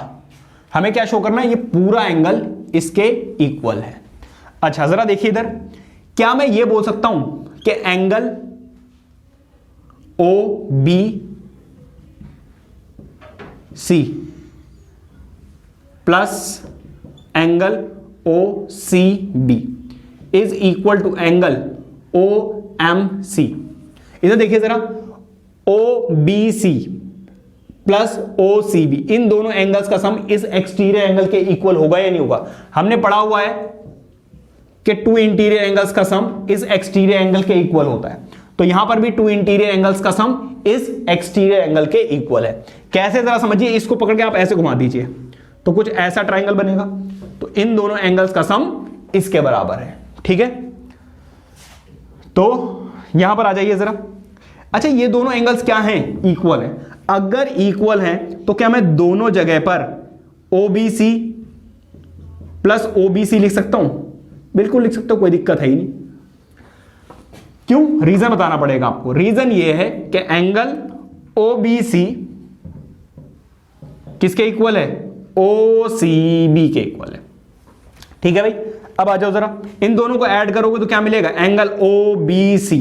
हमें क्या शो करना है, ये पूरा एंगल इसके इक्वल है। अच्छा जरा देखिए इधर, क्या मैं ये बोल सकता हूं कि angle OBC plus angle OCB is equal to angle OMC। इधर देखिए जरा, OBC प्लस OCB, इन दोनों एंगल्स का सम इस एक्सटीरियर एंगल के इक्वल होगा या नहीं होगा। हमने पढ़ा हुआ है कि टू इंटीरियर एंगल्स का सम इस एक्सटीरियर एंगल के इक्वल होता है, तो यहां पर भी टू इंटीरियर एंगल्स का सम इस एक्सटीरियर एंगल के इक्वल है। कैसे, जरा समझिए, इसको पकड़ के आप ऐसे घुमा दीजिए तो कुछ ऐसा ट्रायंगल बनेगा, तो इन दोनों एंगल्स का सम इसके बराबर है। ठीक है, तो यहां पर आ जाइए जरा। अच्छा, ये दोनों एंगल्स क्या हैं? इक्वल है। अगर इक्वल हैं तो क्या मैं दोनों जगह पर OBC प्लस OBC लिख सकता हूं? बिल्कुल लिख सकता हूं, कोई दिक्कत है ही नहीं। क्यों? रीजन बताना पड़ेगा आपको। रीजन ये है कि एंगल OBC किसके इक्वल है? OCB के इक्वल है। ठीक है भाई, अब आ जाओ जरा, इन दोनों को ऐड करोगे तो क्या मिलेगा? एंगल OBC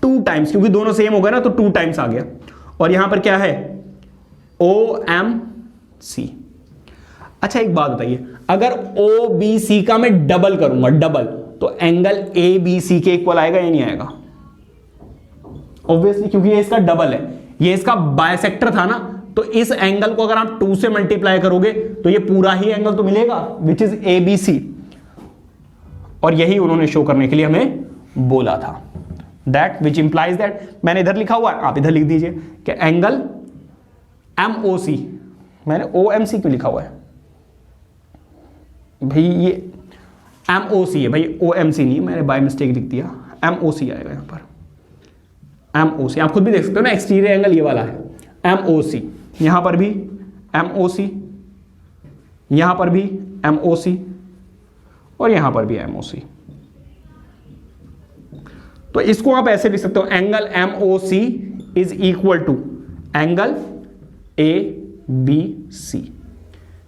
2 टाइम्स, क्योंकि दोनों सेम हो गए ना तो 2 टाइम्स आ गया। और यहां पर क्या है? OMC। अच्छा एक बात बताइए, अगर OBC का मैं डबल करूंगा, डबल, तो एंगल ABC के इक्वल आएगा या नहीं आएगा? ऑब्वियसली, क्योंकि ये इसका डबल है, ये इसका बाइसेक्टर था ना, तो इस एंगल को अगर आप 2 से मल्टीप्लाई करोगे तो ये पूरा ही एंगल तो मिलेगा, विच इज ABC। और यही उन्होंने शो करने के लिए हमें बोला था, दैट विच इंप्लाइज दैट, मैंने इधर लिखा हुआ है, आप इधर लिख दीजिए कि एंगल MOC, मैंने OMC क्यों लिखा हुआ है भाई? ये MOC है भाई, OMC नहीं, मैंने बाय मिस्टेक लिख दिया, MOC आएगा यहां पर, MOC। आप खुद भी देख सकते हो ना, एक्सटीरियर एंगल ये वाला है, MOC। यहां पर भी MOC, यहां पर भी MOC, और यहां पर भी MOC। तो इसको आप ऐसे लिख सकते हो, angle MOC is equal to angle ABC।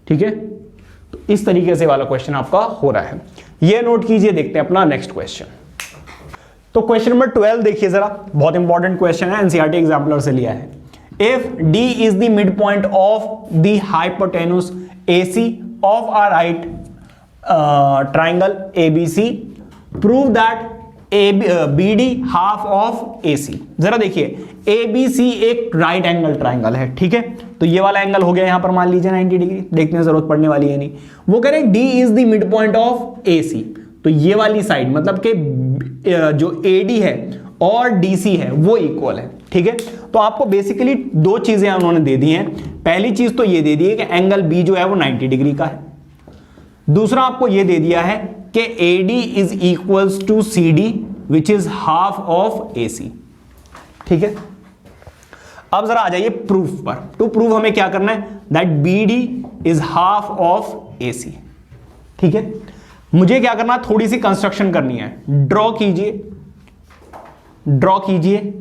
ठीक है, तो इस तरीके से वाला क्वेश्चन आपका हो रहा है, ये नोट कीजिए। देखते हैं अपना नेक्स्ट क्वेश्चन। तो क्वेश्चन नंबर 12 देखिए जरा, बहुत इंपॉर्टेंट क्वेश्चन है, एनसीईआरटी एग्जाम्पलर से लिया है। If D is the mid point of the hypotenuse AC of a right triangle ABC, prove that BD half of AC। जरा देखिए, ABC एक राइट एंगल ट्राइंगल है, ठीक है, तो ये वाला एंगल हो गया यहां पर मान लीजिए 90 डिग्री, देखने की जरूरत पड़ने वाली है नहीं। वो कह रहे हैं D is the mid point of AC, तो ये वाली साइड मतलब कि जो AD है और DC है वो इक्वल है। ठीक है, तो आपको बेसिकली 2 चीजें उन्होंने दे दी हैं। पहली चीज तो ये दे दी है कि एंगल B जो है वो 90 डिग्री का है। दूसरा आपको ये दे दिया है कि AD is equals to CD which is half of AC। ठीक है, अब जरा आ जाइए प्रूफ पर। टू प्रूव हमें क्या करना है? That BD is half of AC। ठीक है, मुझे क्या करना है? थोड़ी सी कंस्ट्रक्शन करनी है। ड्रॉ कीजिए, ड्रॉ कीजिए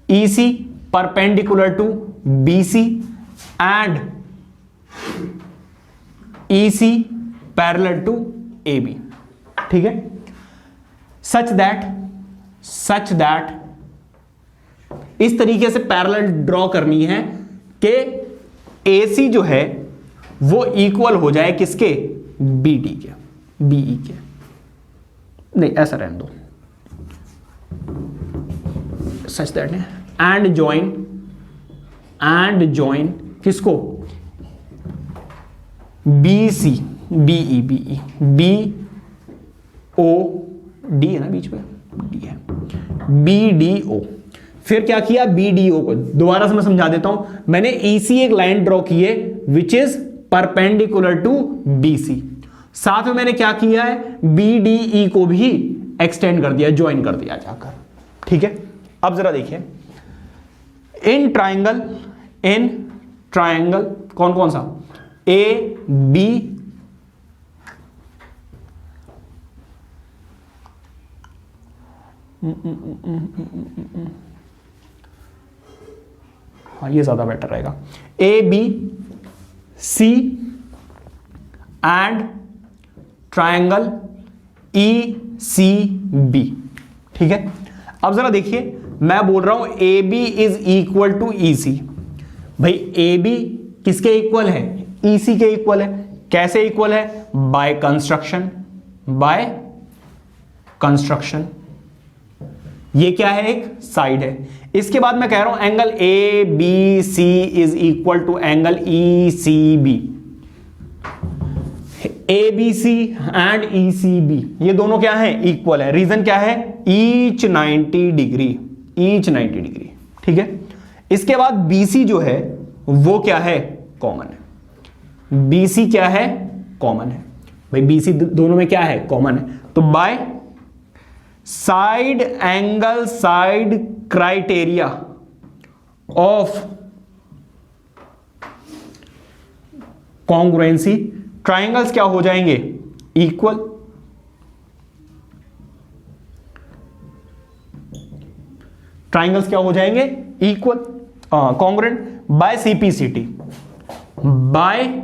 EC perpendicular to BC and EC parallel to AB। ठीक है, सच दैट इस तरीके से पैरेलल ड्रॉ करनी है कि AC जो है वो इक्वल हो जाए किसके? BD के, BE के। नहीं, ऐसा रहने दो, सच दैट है, एंड जॉइन किसको? BC, BE, BOD है ना बीच में, D है, BDO। फिर क्या किया? BDO को दोबारा से मैं समझा देता हूं। मैंने EC एक लाइन ड्रॉ की है which is perpendicular to BC, साथ में मैंने क्या किया है? BDE को भी एक्सटेंड कर दिया, ज्वाइन कर दिया जाकर। ठीक है, अब जरा देखिए, इन ट्राइंगल कौन कौन सा? AB हाँ, ये ज्यादा बेटर रहेगा। ABC and triangle ECB। ठीक है, अब जरा देखिए, मैं बोल रहा हूं AB is equal to EC। भाई AB किसके इक्वल है? EC के इक्वल है। कैसे इक्वल है? By construction. ये क्या है? एक साइड है। इसके बाद मैं कह रहा हूं angle ABC is equal to angle ECB। ABC and ECB ये दोनों क्या है? इक्वल है। रीजन क्या है? Each 90 degree. ठीक है, इसके बाद BC जो है वो क्या है, कॉमन है। BC क्या है, कॉमन है भाई, BC दोनों में क्या है, कॉमन है। तो by side angle side criteria of congruency, triangles क्या हो जाएंगे, इक्वल। ट्राइंगल्स क्या हो जाएंगे, equal, congruent. By CPCT, by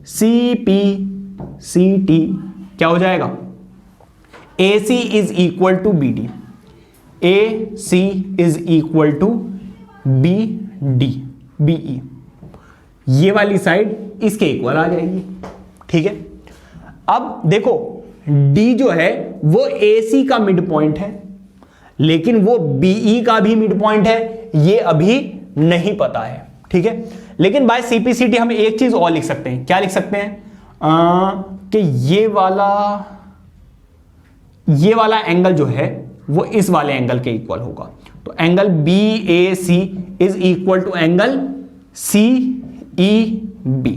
CPCT क्या हो जाएगा, AC is equal to BD, AC is equal to BE, ये वाली साइड इसके इक्वल आ जाएगी, ठीक है। अब देखो D जो है वो AC का मिड पॉइंट है, लेकिन वो BE का भी मिड पॉइंट है, ये अभी नहीं पता है, ठीक है। लेकिन बाय CPCT हम एक चीज और लिख सकते हैं, क्या लिख सकते हैं, कि ये वाला एंगल जो है वो इस वाले एंगल के इक्वल होगा। तो angle BAC is equal to angle CEB।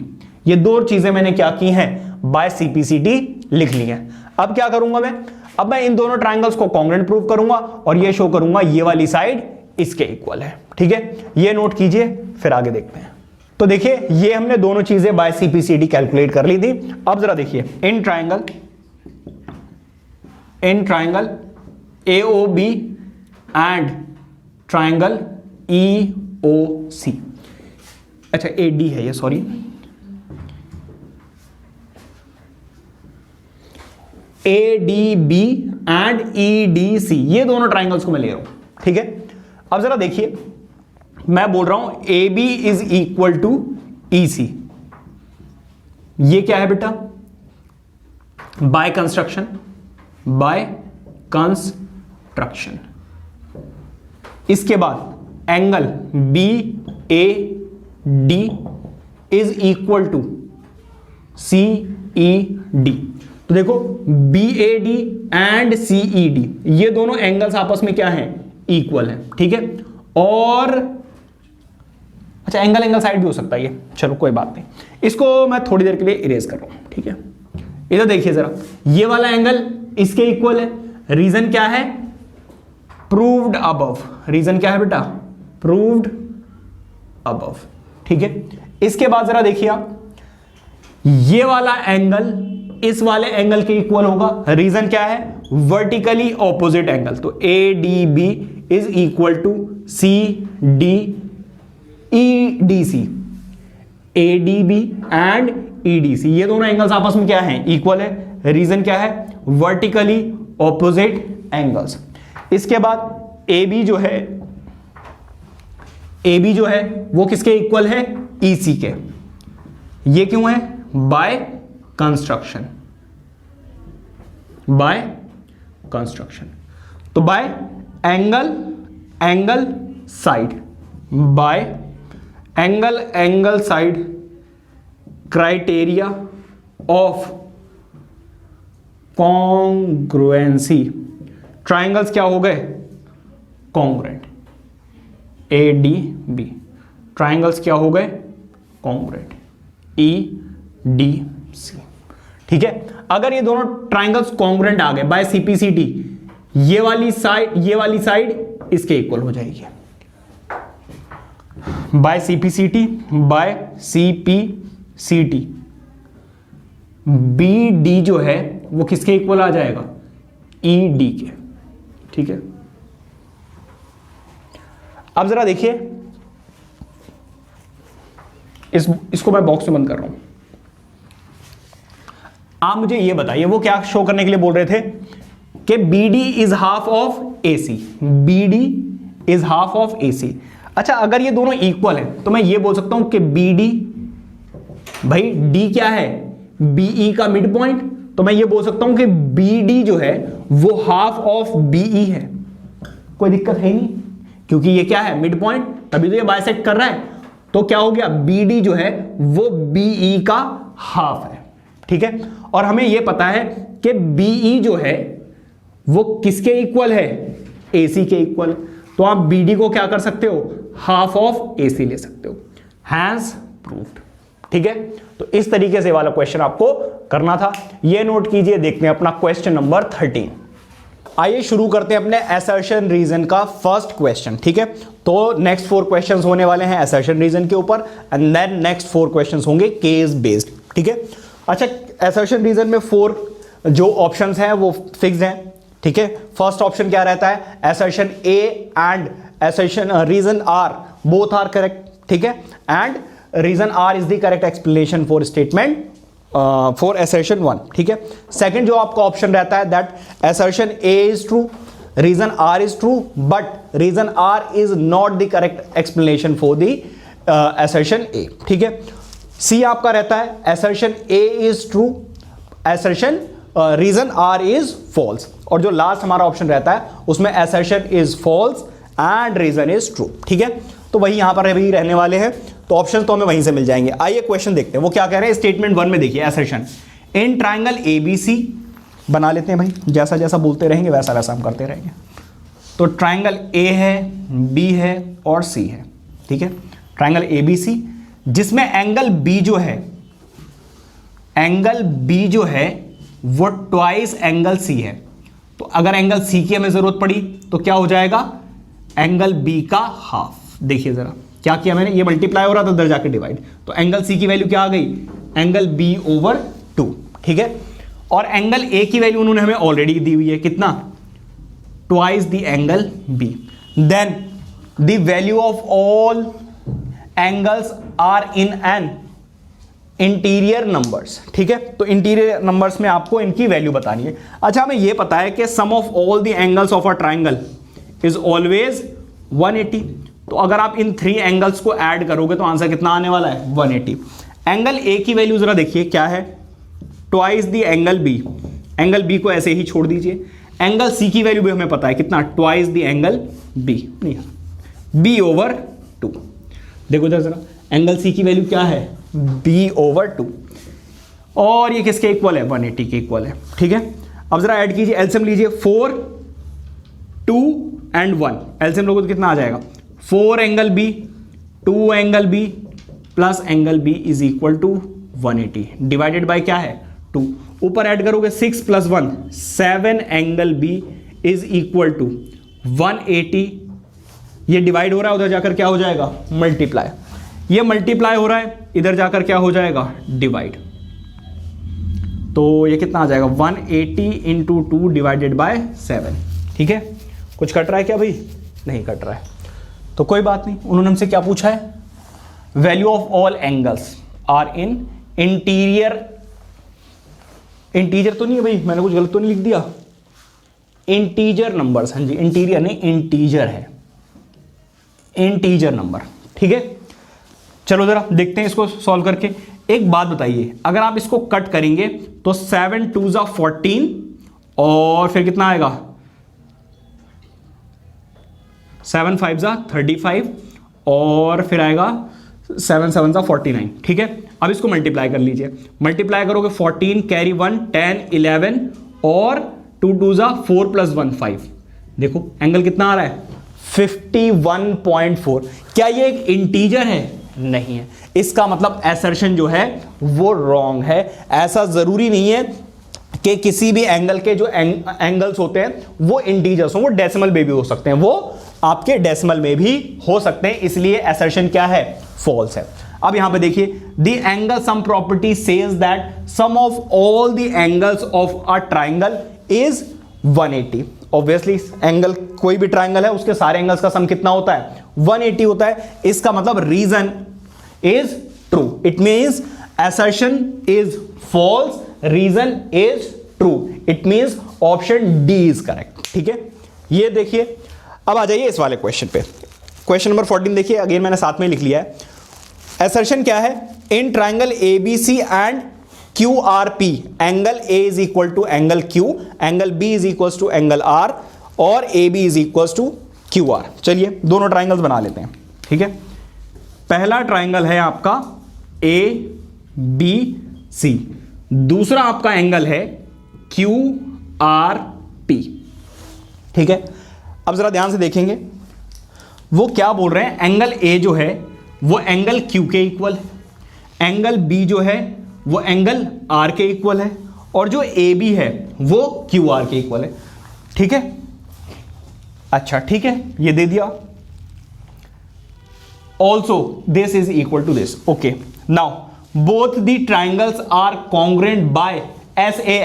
ये दो चीजें मैंने क्या की हैं, बाय CPCT लिख ली हैं। अब क्या करूंगा मैं, अब मैं इन दोनों ट्रायंगल्स को कॉन्ग्रुएंट प्रूव करूंगा और ये शो करूंगा ये वाली साइड इसके इक्वल है, ठीक है। ये नोट कीजिए, फिर आगे देखते हैं। तो देखिए ये हमने दोनों चीजें बाय CPCT कैलकुलेट कर ली थी। अब जरा देखिए in triangle AOB and triangle EOC, अच्छा AD है ये, सॉरी, ADB एंड EDC, ये दोनों ट्रायंगल्स को मैं ले रहा हूं, ठीक है। अब जरा देखिए मैं बोल रहा हूं AB is equal to EC, ये क्या है बेटा, बाय कंस्ट्रक्शन, इसके बाद angle BAD is equal to CED। तो देखो BAD एंड CED ये दोनों एंगल्स आपस में क्या हैं, इक्वल हैं, ठीक है। और अच्छा एंगल साइड भी हो सकता है ये, चलो कोई बात नहीं, इसको मैं थोड़ी देर के लिए इरेज कर रहा हूं, ठीक है। इधर देखिए जरा, ये वाला एंगल इसके इक्वल है, रीजन क्या है, प्रूव्ड अबव, रीजन क्या है बेटा, प्रूव्ड अबव, ठीक है। इसके बाद जरा देखिए आप, ये वाला एंगल इस वाले एंगल के इक्वल होगा, रीजन क्या है, वर्टिकली ऑपोजिट एंगल। तो ADB is equal to CDEDC, ADB and EDC ये दोनों एंगल्स आपस में क्या हैं, इक्वल है, रीजन क्या है, वर्टिकली ऑपोजिट एंगल्स। इसके बाद AB जो है वो किसके इक्वल है, EC के। ये क्यों है, बाय कंस्ट्रक्शन, तो bye angle side, bye angle side criteria of congruency, triangles क्या हो गए, कॉन्ग्रुएंट, ADB, ट्रायंगल्स क्या हो गए, कॉन्ग्रुएंट, EDC, ठीक है। अगर ये दोनों ट्रायंगल्स कॉन्ग्रुएंट आ गए बाय CPCT, ये वाली साइड इसके इक्वल हो जाएगी बाय CPCT, BD जो है वो किसके इक्वल आ जाएगा, ED के, ठीक है। अब जरा देखिए इसको मैं बॉक्स में बंद कर रहा हूं। आप मुझे ये बताइए वो क्या शो करने के लिए बोल रहे थे कि BD is half of AC, BD is half of AC। अच्छा अगर ये दोनों इक्वल है तो मैं ये बोल सकता हूं कि BD, भाई D क्या है, BE का मिड पॉइंट, तो मैं ये बोल सकता हूं कि BD जो है वो हाफ ऑफ BE है। कोई दिक्कत है नहीं, क्योंकि ये क्या है, मिड पॉइंट, तभी तो ये बाइसेक्ट कर रहा है। तो क्या हो गया, BD जो है वो BE का हाफ है, ठीक है। और हमें ये पता है कि BE जो है वो किसके इक्वल है, AC के इक्वल। तो आप BD को क्या कर सकते हो, हाफ ऑफ AC ले सकते हो। Has proved. ठीक है, तो इस तरीके से वाला क्वेश्चन आपको करना था, ये नोट कीजिए। देखते हैं अपना क्वेश्चन नंबर 13। आइए शुरू करते हैं अपने असर्शन रीजन का फर्स्ट क्वेश्चन। ठीक है, तो नेक्स्ट 4 क्वेश्चंस होने वाले हैं असर्शन रीजन के ऊपर, एंड देन नेक्स्ट 4 क्वेश्चंस होंगे केस बेस्ड। ठीक है, अच्छा, असर्शन रीजन में 4 जो ऑप्शंस हैं वो फिक्स्ड हैं। ठीक है, फर्स्ट ऑप्शन क्या रहता है, assertion A and assertion reason R both are correct. ठीक है, and reason R is the correct explanation for statement for assertion 1। ठीक है, सेकंड जो आपका ऑप्शन रहता है that assertion A is true, reason R is true, but reason R is not the correct explanation for the assertion A. ठीक है, C आपका रहता है assertion A is true, assertion reason R is false, और जो last हमारा option रहता है उसमें assertion is false and reason is true. ठीक है, तो वही यहां पर भी रहने वाले हैं, तो ऑप्शन तो हमें वहीं से मिल जाएंगे। आइए क्वेश्चन देखते हैं वो क्या कह रहे हैं। स्टेटमेंट 1 में देखिए असर्शन इन ट्राइंगल एबीसी बना लेते हैं भाई, जैसा जैसा बोलते रहेंगे वैसा वैसा हम करते रहेंगे। तो ट्राइंगल ए है, बी है और सी है। ठीक है, ट्राइंगल एबीसी जिसमें एंगल बी जो है, एंगल बी जो है वो ट्वाइस एंगल सी है। तो अगर एंगल सी की हमें जरूरत पड़ी तो क्या हो जाएगा, एंगल बी का हाफ। देखिए जरा क्या किया मैंने, ये मल्टीप्लाई हो रहा था उधर जाके डिवाइड, तो एंगल सी की वैल्यू क्या आ गई, एंगल बी ओवर 2। ठीक है, और एंगल ए की वैल्यू उन्होंने हमें ऑलरेडी दी हुई है, कितना, twice the angle B. Then the value of all angles are in an interior numbers. ठीक है, तो इंटीरियर नंबर्स में आपको इनकी वैल्यू बतानी है। अच्छा, हमें यह पता है कि sum of all the angles of a triangle is always 180। तो अगर आप इन 3 एंगल्स को ऐड करोगे तो आंसर कितना आने वाला है, 180। एंगल ए की वैल्यू जरा देखिए क्या है, twice the angle B, angle B को ऐसे ही छोड़ दीजिए। एंगल सी की वैल्यू भी हमें पता है कितना, ट्वाइस द एंगल बी, नहीं बी ओवर 2। देखो इधर जरा, एंगल सी की वैल्यू क्या है, बी ओवर 2, और ये किसके इक्वल है, 180 के इक्वल है। ठीक है, अब जरा ऐड कीजिए, एलसीएम लीजिए, 4, 2 एंड 1, एलसीएम लोगों तो कितना आ जाएगा, 4 angle B, 2 angle B plus angle B is equal to 180 divided by क्या है, 2। ऊपर ऐड करोगे 6 + 1, 7 angle B is equal to 180। ये डिवाइड हो रहा है, उधर जाकर क्या हो जाएगा, मल्टीप्लाई। ये मल्टीप्लाई हो रहा है, इधर जाकर क्या हो जाएगा, डिवाइड। तो ये कितना आ जाएगा, 180 × 2 डिवाइडेड बाय 7। ठीक है, कुछ कट रहा है क्या भाई, नहीं कट रहा है, तो कोई बात नहीं। उन्होंने हमसे क्या पूछा है, value of all angles are in interior, integer तो नहीं है भाई, मैंने कुछ गलत तो नहीं लिख दिया, इंटीजर नंबर्स। हाँ जी, इंटीरियर नहीं इंटीजर है, इंटीजर नंबर। ठीक है, चलो जरा देखते हैं इसको सॉल्व करके। एक बात बताइए, अगर आप इसको कट करेंगे तो 7 × 2 = 14 और फिर कितना आएगा, 7 × 5 = 35 और फिर आएगा 7 × 7 = 49। ठीक है, अब इसको मल्टीप्लाई कर लीजिए, मल्टीप्लाई करोगे 14 कैरी 1 10 11 और 2 × 2 = 4 + 1 5। देखो एंगल कितना आ रहा है, 51.4। क्या ये एक इंटीजर है, नहीं है। इसका मतलब असर्शन जो है वो रॉन्ग है। ऐसा जरूरी नहीं है कि किसी भी एंगल के जो एंगल्स होते हैं वो इंटीजर्स हो, वो डेसिमल में भी हो सकते हैं, वो आपके डेसिमल में भी हो सकते हैं, इसलिए असर्शन क्या है, फॉल्स है। अब यहां पे देखिए, the angle sum property says that sum of all the angles of a triangle is 180। Obviously angle, कोई भी ट्राइंगल है उसके सारे एंगल्स का सम कितना होता है, 180 होता है। इसका मतलब reason is true, it means assertion is false, reason is true, it means option D is correct। ठीक है, ये देखिए। अब आ जाइए इस वाले क्वेश्चन पे, क्वेश्चन नंबर 14 देखिए, अगेन मैंने साथ में लिख लिया है। assertion क्या है, in triangle ABC and QRP angle A is equal to angle Q, angle B is equal to angle R और AB is equal to QR। चलिए दोनों ट्राइंगल्स बना लेते हैं। ठीक है, पहला ट्राइंगल है आपका ABC, दूसरा आपका एंगल है QRP। ठीक है, अब जरा ध्यान से देखेंगे वो क्या बोल रहे हैं। एंगल A जो है वो एंगल क्यू के इक्वल है, एंगल बी जो है वो एंगल आर के इक्वल है, और जो ए बी है वो क्यू आर के इक्वल है। ठीक है, अच्छा ठीक है, ये दे दिया। Also this is equal to this. Okay, now both the triangles are congruent by S A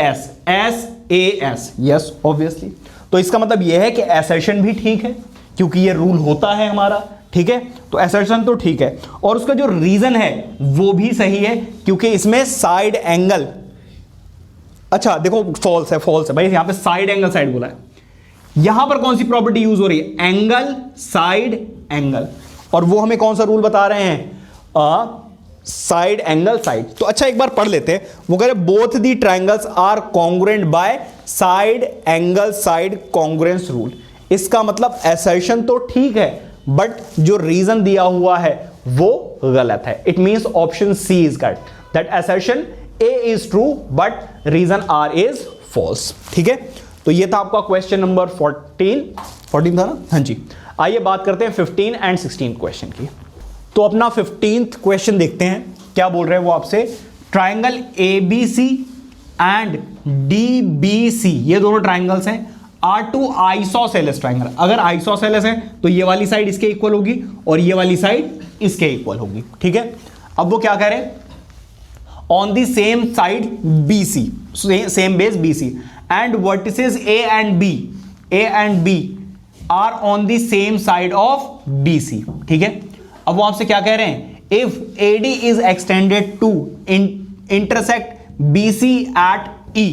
S. Yes obviously, तो इसका मतलब यह है कि असर्शन भी ठीक है, क्योंकि ये रूल होता है हमारा। ठीक है, तो असर्शन तो ठीक है, और उसका जो रीजन है वो भी सही है, क्योंकि इसमें साइड एंगल, अच्छा देखो फॉल्स है भाई, यहां पे साइड एंगल साइड बोला है। यहां पर कौन सी प्रॉपर्टी यूज हो रही है? एंगल साइड एंगल, और वो हमें कौन सा रूल बता रहे हैं? Side angle side. तो अच्छा एक बार पढ़ लेते हैं, वो कह रहे both the triangles are congruent by side angle side congruence rule. इसका मतलब असर्शन तो ठीक है, बट जो रीजन दिया हुआ है वो गलत है। It means option C is correct, that assertion A is true but reason R is false. ठीक है, तो ये था आपका क्वेश्चन नंबर 14 था ना? हाँ जी। आइए बात करते हैं 15 एंड 16 क्वेश्चन की। तो अपना 15th क्वेश्चन देखते हैं, क्या बोल रहे हैं वो आपसे। ट्राइंगल ABC एंड DBC, ये दोनों ट्राइंगल्स हैं, आर टू आइसोसेलेस ट्राइंगल। अगर आइसोसेलेस है तो ये वाली साइड इसके इक्वल होगी और ये वाली साइड इसके इक्वल होगी। ठीक है, अब वो क्या कह रहे हैं? On the same side BC, same base BC, and vertices A and B are on the same side of BC। ठीक है, अब वो आपसे क्या कह रहे हैं? If AD is extended to intersect BC at E।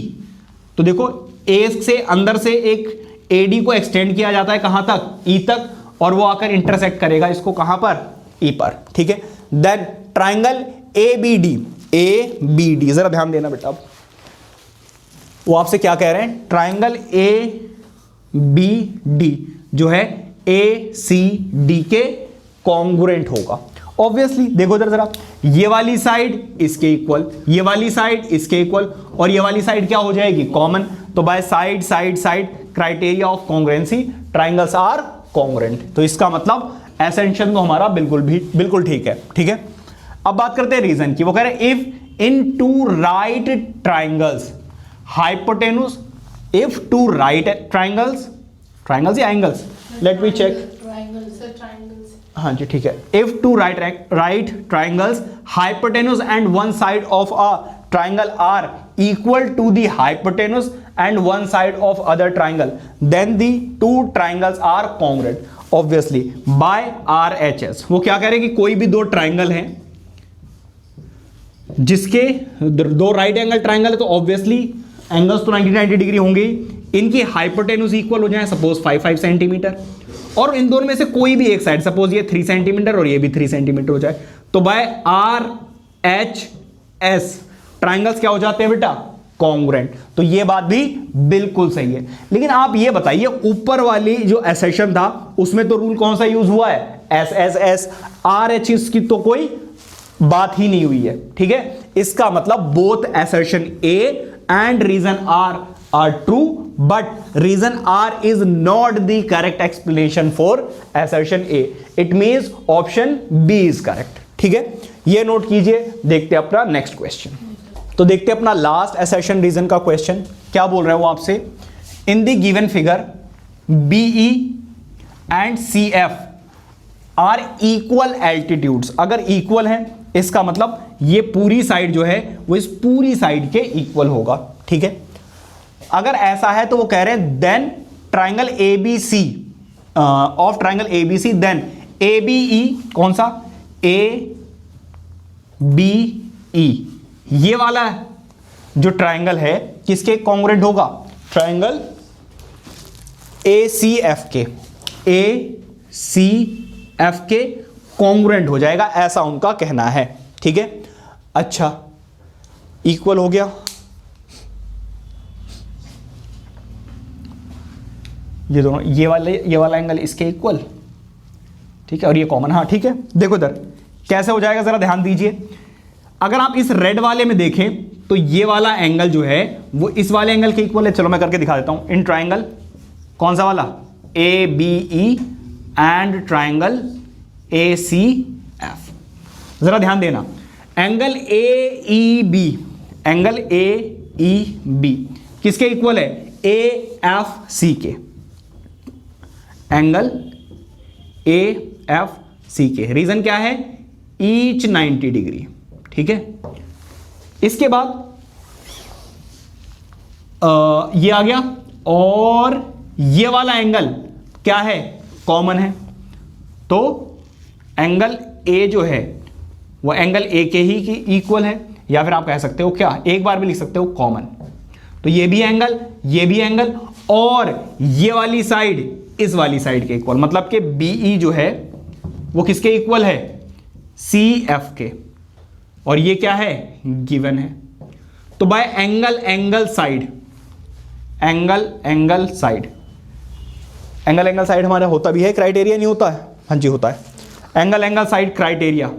तो देखो A से अंदर से एक AD को एक्सटेंड किया जाता है कहां तक? E तक, और वो आकर इंटरसेक्ट करेगा इसको कहां पर? E पर। ठीक है, देन ट्राइंगल ABD, जरा ध्यान देना बेटा। वो आपसे क्या कह रहे हैं? ट्राइंगल ABD जो है ACD के कॉन्ग्रुएंट होगा। ऑब्वियसली देखो इधर जरा, ये वाली साइड इसके इक्वल, ये वाली साइड इसके इक्वल, और ये वाली साइड क्या हो जाएगी? कॉमन। तो by side side side criteria of congruency triangles are congruent. तो इसका मतलब एसेंशन तो हमारा बिल्कुल ठीक है। ठीक है, अब बात करते हैं रीजन की। वो कह रहे हैं if in two right triangles hypotenuse, if two right triangles या angles, let me check. Triangles sir, triangles. हाँ जी ठीक है, if two right triangles hypotenuse and one side of a triangle are equal to the hypotenuse and one side of other triangle, then the two triangles are congruent, obviously by RHS। वो क्या कह रहे हैं कि कोई भी दो triangle हैं जिसके दो राइट एंगल ट्राइंगल है, तो ऑब्वियसली एंगल्स तो 90 डिग्री होंगे, इनकी हाइपोटेन्यूज इक्वल हो जाए, सपोज 5 सेंटीमीटर, और इन दोनों में से कोई भी एक साइड, सपोज ये 3 सेंटीमीटर और ये भी 3 सेंटीमीटर हो जाए, तो बाय RHS ट्राइंगल्स क्या हो जाते हैं बेटा? कॉन्ग्रुएंट। तो ये बात भी बिल्कुल सही है। लेकिन आप ये बताइए, ऊपर वाली जो एसेशन था उसमें तो रूल कौन सा यूज हुआ है? SSS। RHS की तो कोई बात ही नहीं हुई है। ठीक है, इसका मतलब both assertion A and reason R are true, but reason R is not the correct explanation for assertion A। It means option B is correct. ठीक है, ये नोट कीजिए। देखते हैं अपना नेक्स्ट क्वेश्चन। तो देखते हैं अपना लास्ट एसर्शन रीजन का क्वेश्चन। क्या बोल रहे हैं वो आपसे? In the given figure BE and CF are equal altitudes. अगर इक्वल है इसका मतलब ये पूरी साइड जो है वो इस पूरी साइड के इक्वल होगा। ठीक है, अगर ऐसा है तो वो कह रहे हैं then triangle ABC of triangle ABC, then ABE कौन सा? ABE ये वाला जो ट्राइंगल है किसके कॉन्ग्रुएंट होगा? ट्राइंगल ACF के, ACF के कॉन्ग्रुएंट हो जाएगा, ऐसा उनका कहना है। ठीक है, अच्छा इक्वल हो गया, ये दोनों, ये वाला एंगल इसके इक्वल। ठीक है, और ये कॉमन। हाँ ठीक है, देखो इधर कैसे हो जाएगा, जरा ध्यान दीजिए। अगर आप इस रेड वाले में देखें तो ये वाला एंगल जो है वो इस वाले एंगल के इक्वल है। चलो मैं करके दिखा देता हूं। इन ट्राइंगल कौन सा वाला? ABE and triangle ACF। जरा ध्यान देना, angle A E B, angle A E B किसके इक्वल है? ए एफ सी के, एंगल ए एफ सी के। रीजन क्या है? ईच 90 डिग्री, ठीक है। इसके बाद ये आ गया, और ये वाला एंगल क्या है? कॉमन है, तो एंगल ए जो है वो एंगल ए के ही की इक्वल है, या फिर आप कह सकते हो क्या, एक बार भी लिख सकते हो कॉमन। तो ये भी एंगल, ये भी एंगल, और ये वाली साइड इस वाली साइड के इक्वल, मतलब कि बीई जो है वो किसके इक्वल है? सी एफ के, और ये क्या है? गिवन है। तो bye angle angle side, angle angle side, angle angle side हमारा होता भी है क्राइटेरिया, नहीं होता है? हाँ जी होता है। Angle angle side criteria,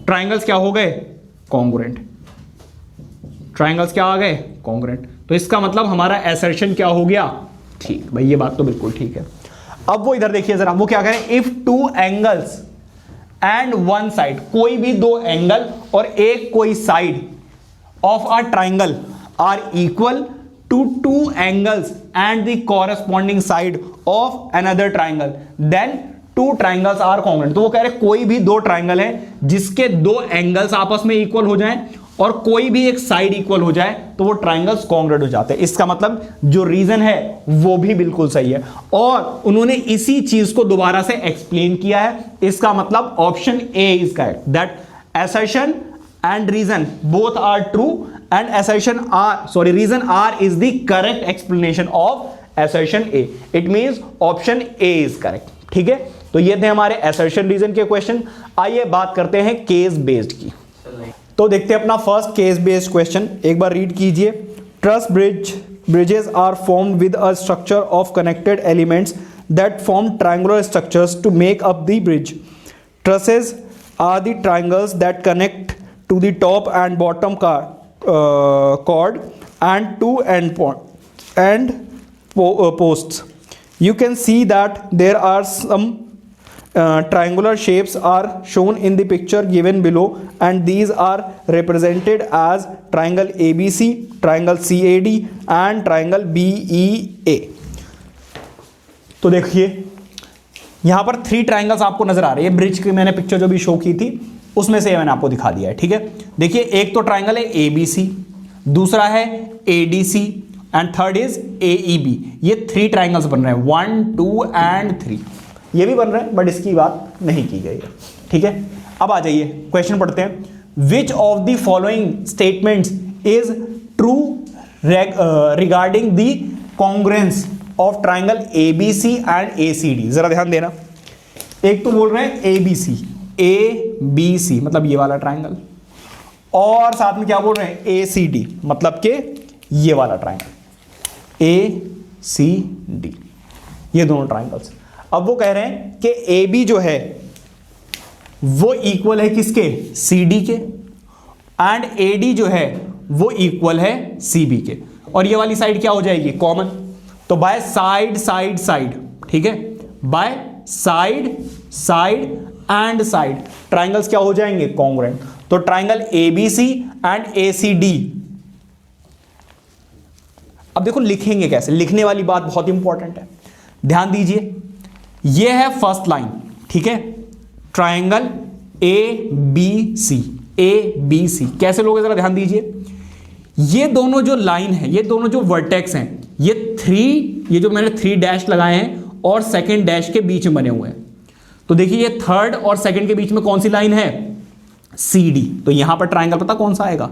triangles क्या हो गए? कॉन्ग्रुएंट। ट्राइंगल्स क्या आ गए? कॉन्ग्रुएंट। तो इसका मतलब हमारा एसर्शन क्या हो गया? ठीक भाई, ये बात तो बिल्कुल ठीक है। अब वो इधर देखिए जरा, वो क्या करें? If two angles and one side, कोई भी दो एंगल और एक कोई side of a triangle are equal to two angles and the corresponding side of another triangle, then two triangles are congruent. तो वो कह रहे कोई भी दो ट्राइंगल है जिसके दो एंगल्स आपस में इक्वल हो जाएं और कोई भी एक साइड इक्वल हो जाए तो वो ट्राइंगल्स कॉन्ग्रुएंट हो जाते हैं। इसका मतलब जो रीजन है वो भी बिल्कुल सही है, और उन्होंने इसी चीज को दोबारा से एक्सप्लेन किया है। इसका मतलब option A is correct, that assertion and reason both are true and reason R is the correct explanation of assertion A. It means option A is correct. ठीक है, तो ये थे हमारे assertion reason के क्वेश्चन। आइए बात करते हैं केस बेस्ड की। तो देखते हैं अपना फर्स्ट केस बेस्ड क्वेश्चन, एक बार रीड कीजिए। Truss bridges are formed with a structure of connected elements that form triangular structures to make up the bridge. Trusses are the triangles that connect to the top and bottom chord and two posts. You can see that there are some triangular shapes are shown in the picture given below, and these are represented as triangle ABC, triangle CAD and triangle BEA. तो देखिए यहां पर 3 triangles आपको नजर आ रहे हैं। Bridge की मैंने पिक्चर जो भी शो की थी उसमें से मैंने आपको दिखा दिया है, ठीक है। देखिए एक तो ट्राइंगल है ABC, दूसरा है ADC and third is AEB। ये 3 ट्राइंगल्स बन रहे हैं, 1 2 एंड 3। ये भी बन रहे हैं बट इसकी बात नहीं की गई है, ठीक है। अब आ जाइए क्वेश्चन पढ़ते हैं। विच of the following statements is true regarding the congruence of triangle ABC and ACD। जरा ध्यान देना, एक तो बोल रहे हैं ABC मतलब ये वाला ट्राइंगल, और साथ में क्या बोल रहे हैं ACD मतलब के ये वाला ट्राइंगल ACD, ये दोनों ट्राइंगल्स। अब वो कह रहे हैं कि AB जो है वो इक्वल है किसके? CD के, एंड AD जो है वो इक्वल है CB के, और ये वाली साइड क्या हो जाएगी? कॉमन। तो बाय साइड साइड साइड, ठीक है, by side side and side triangles क्या हो जाएंगे? कॉन्ग्रुएंट। तो ट्राइंगल ABC एंड ACD। अब देखो लिखेंगे कैसे, लिखने वाली बात बहुत इंपॉर्टेंट है, ध्यान दीजिए। ये है फर्स्ट लाइन, ठीक है, ट्राइंगल ABC कैसे लोगे जरा ध्यान दीजिए। ये दोनों जो लाइन है, ये दोनों जो वर्टेक्स हैं, ये जो मैंने 3 डैश लगाए हैं और सेकंड डैश के बीच में बने हुए हैं। तो देखिए ये थर्ड और सेकंड के बीच में कौन सी लाइन है? CD। तो यहां पर ट्राइंगल पता कौन सा आएगा?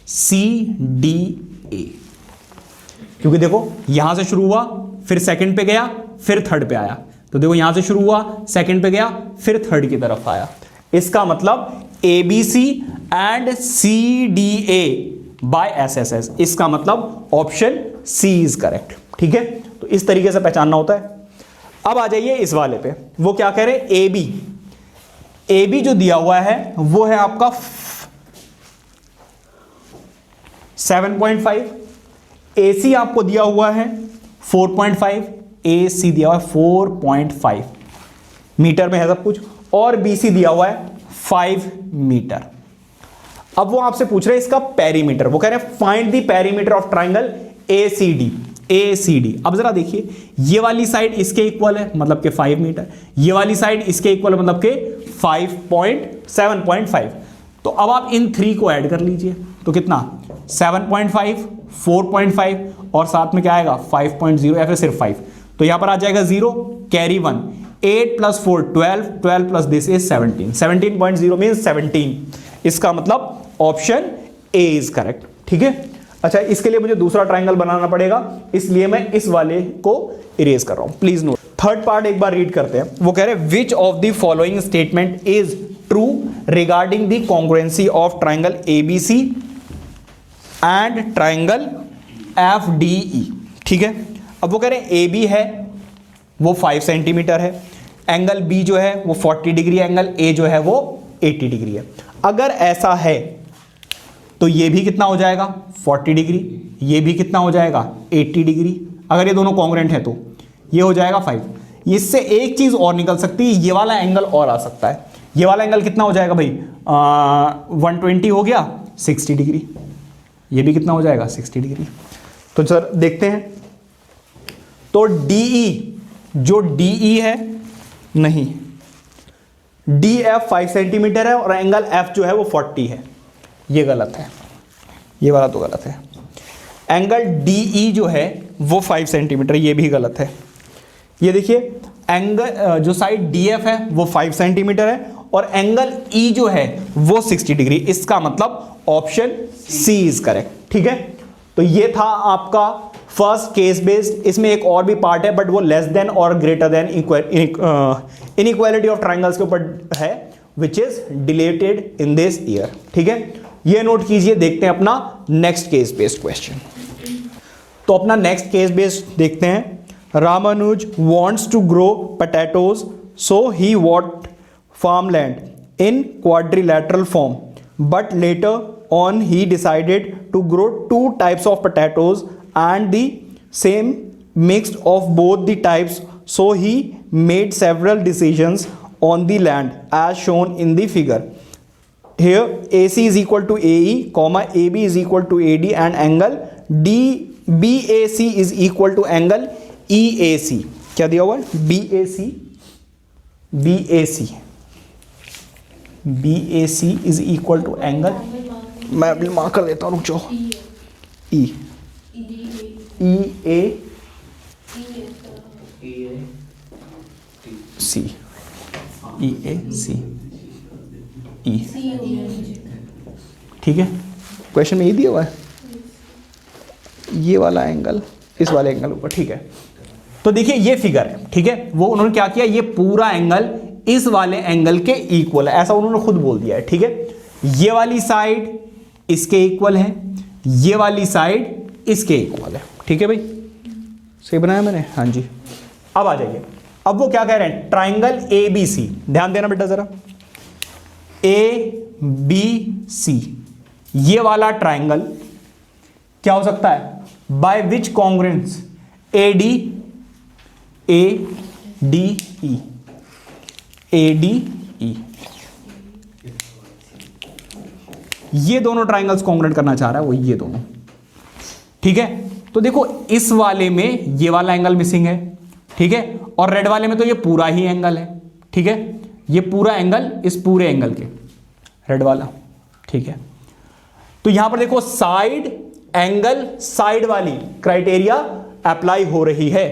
CDA, क्योंकि देखो यहां से शुरू हुआ, फिर सेकंड पे गया, फिर थर्ड पे आया। तो देखो यहां से शुरू हुआ, सेकंड पे गया, फिर थर्ड की तरफ आया। इसका मतलब ABC and CDA by SSS। इसका मतलब ऑप्शन C इज करेक्ट, ठीक है। तो इस तरीके से पहचानना होता है। अब आ जाइए इस वाले पे, वो क्या कह रहे हैं? AB जो दिया हुआ है वो है आपका 7.5, AC आपको दिया हुआ है 4.5, AC दिया हुआ है 4.5 मीटर में है सब कुछ, और BC दिया हुआ है 5 मीटर। अब वो आपसे पूछ रहे हैं इसका पेरीमीटर, वो कह रहे हैं find the perimeter of triangle ACD। अब जरा देखिए, ये वाली साइड इसके इक्वल है मतलब के 5 मीटर, ये वाली साइड इसके इक्वल है मतलब के 7.5। तो अब आप इन 3 को ऐड कर लीजिए, तो कितना 7.5, 4.5 और साथ में क्या आएगा 5.0 या फिर सिर्फ 5। तो यहां पर आ जाएगा 0, carry 1, 8 + 4 12, 12 plus this is 17, 17.0 means 17। इसका मतलब ऑप्शन ए इज करेक्ट। ठीक है, अच्छा इसके लिए मुझे दूसरा ट्राइंगल बनाना पड़ेगा, इसलिए मैं इस वाले को इरेज कर रहा हूं। प्लीज नोट, थर्ड पार्ट एक बार रीड करते हैं। वो कह रहे हैं विच of the following statement is true regarding the congruency of triangle ABC and triangle FDE। ठीक है, अब वो कह रहे हैं AB है वो 5 सेंटीमीटर है, एंगल B जो है वो 40 डिग्री, एंगल A जो है वो 80 डिग्री है। अगर ऐसा है तो ये भी कितना हो जाएगा 40 डिग्री, ये भी कितना हो जाएगा 80 डिग्री। अगर ये दोनों कॉन्ग्रुएंट है तो ये हो जाएगा 5। इससे एक चीज और निकल सकती है, ये वाला एंगल और आ सकता है। ये वाला एंगल कितना हो जाएगा भाई 120 हो गया 60 डिग्री, ये भी कितना हो जाएगा 60 डिग्री। तो सर देखते हैं, तो DE जो DE है नहीं, DF 5 सेंटीमीटर है और एंगल F जो है वो 40 है, ये गलत है, ये वाला तो गलत है। एंगल DE जो है वो 5 सेंटीमीटर, ये भी गलत है। ये देखिए एंगल जो साइड DF है वो 5 सेंटीमीटर है और एंगल E जो है वो 60 डिग्री। इसका मतलब ऑप्शन C इज करेक्ट। ठीक है, तो ये था आपका फर्स्ट केस बेस्ड। इसमें एक और भी पार्ट है बट वो लेस देन और greater than inequality of triangles के ऊपर है, which is deleted in this year. ठीक है, ये नोट कीजिए। देखते हैं अपना नेक्स्ट केस बेस्ड क्वेश्चन। तो अपना नेक्स्ट केस बेस्ड देखते हैं। Ramanuj wants to grow potatoes, so he bought farmland in quadrilateral form, but later on he decided to grow 2 types of potatoes and the same mix of both the types, so he made several decisions on the land as shown in the figure. Here AC is equal to AE, comma AB is equal to AD and angle BAC is equal to angle EAC। क्या दिया हुआ है BAC is equal to angle, मैं अभी mark कर देता हूँ, रुक जाओ, EAC। ठीक है, क्वेश्चन में ये दिया हुआ है, ये वाला एंगल इस वाले एंगल ऊपर। ठीक है, तो देखिए ये फिगर है। ठीक है, वो उन्होंने क्या किया, ये पूरा एंगल इस वाले एंगल के इक्वल है, ऐसा उन्होंने खुद बोल दिया है। ठीक है, ये वाली साइड इसके इक्वल है, ये वाली साइड इसके इक्वल है। ठीक है भाई, सही बनाया मैंने? हाँ जी। अब आ जाइए, अब वो क्या कह रहे हैं, ट्राइंगल ABC, ध्यान देना बेटा जरा, ABC ये वाला ट्राइंगल क्या हो सकता है, बाय विच कॉन्ग्रुएंस ADE ये दोनों ट्राइंगल्स कॉन्ग्रुएंट करना चाह रहा है वो, ये दोनों। ठीक है, तो देखो इस वाले में ये वाला एंगल मिसिंग है। ठीक है, और रेड वाले में तो ये पूरा ही एंगल है। ठीक है, ये पूरा एंगल इस पूरे एंगल के, रेड वाला। ठीक है, तो यहां पर देखो साइड एंगल साइड वाली क्राइटेरिया अप्लाई हो रही है।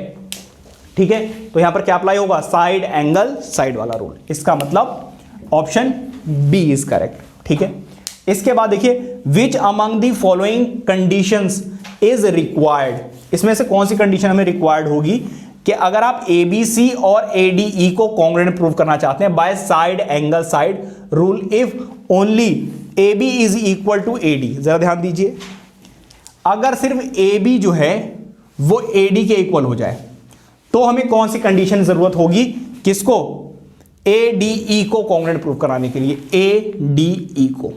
ठीक है, तो यहां पर क्या अप्लाई होगा, साइड एंगल साइड वाला रूल। इसका मतलब ऑप्शन बी इज करेक्ट। ठीक है, इसके बाद देखिए विच among the following conditions is required, इसमें से कौन सी कंडीशन हमें रिक्वायर्ड होगी कि अगर आप ABC और ADE को कॉन्ग्रुएंट प्रूव करना चाहते हैं by side angle side rule, if only AB is equal to AD। जरा ध्यान दीजिए, अगर सिर्फ AB जो है वो AD के इक्वल हो जाए तो हमें कौन सी कंडीशन जरूरत होगी, किसको, ADE को कॉन्ग्रुएंट प्रूव कराने के लिए, ADE को।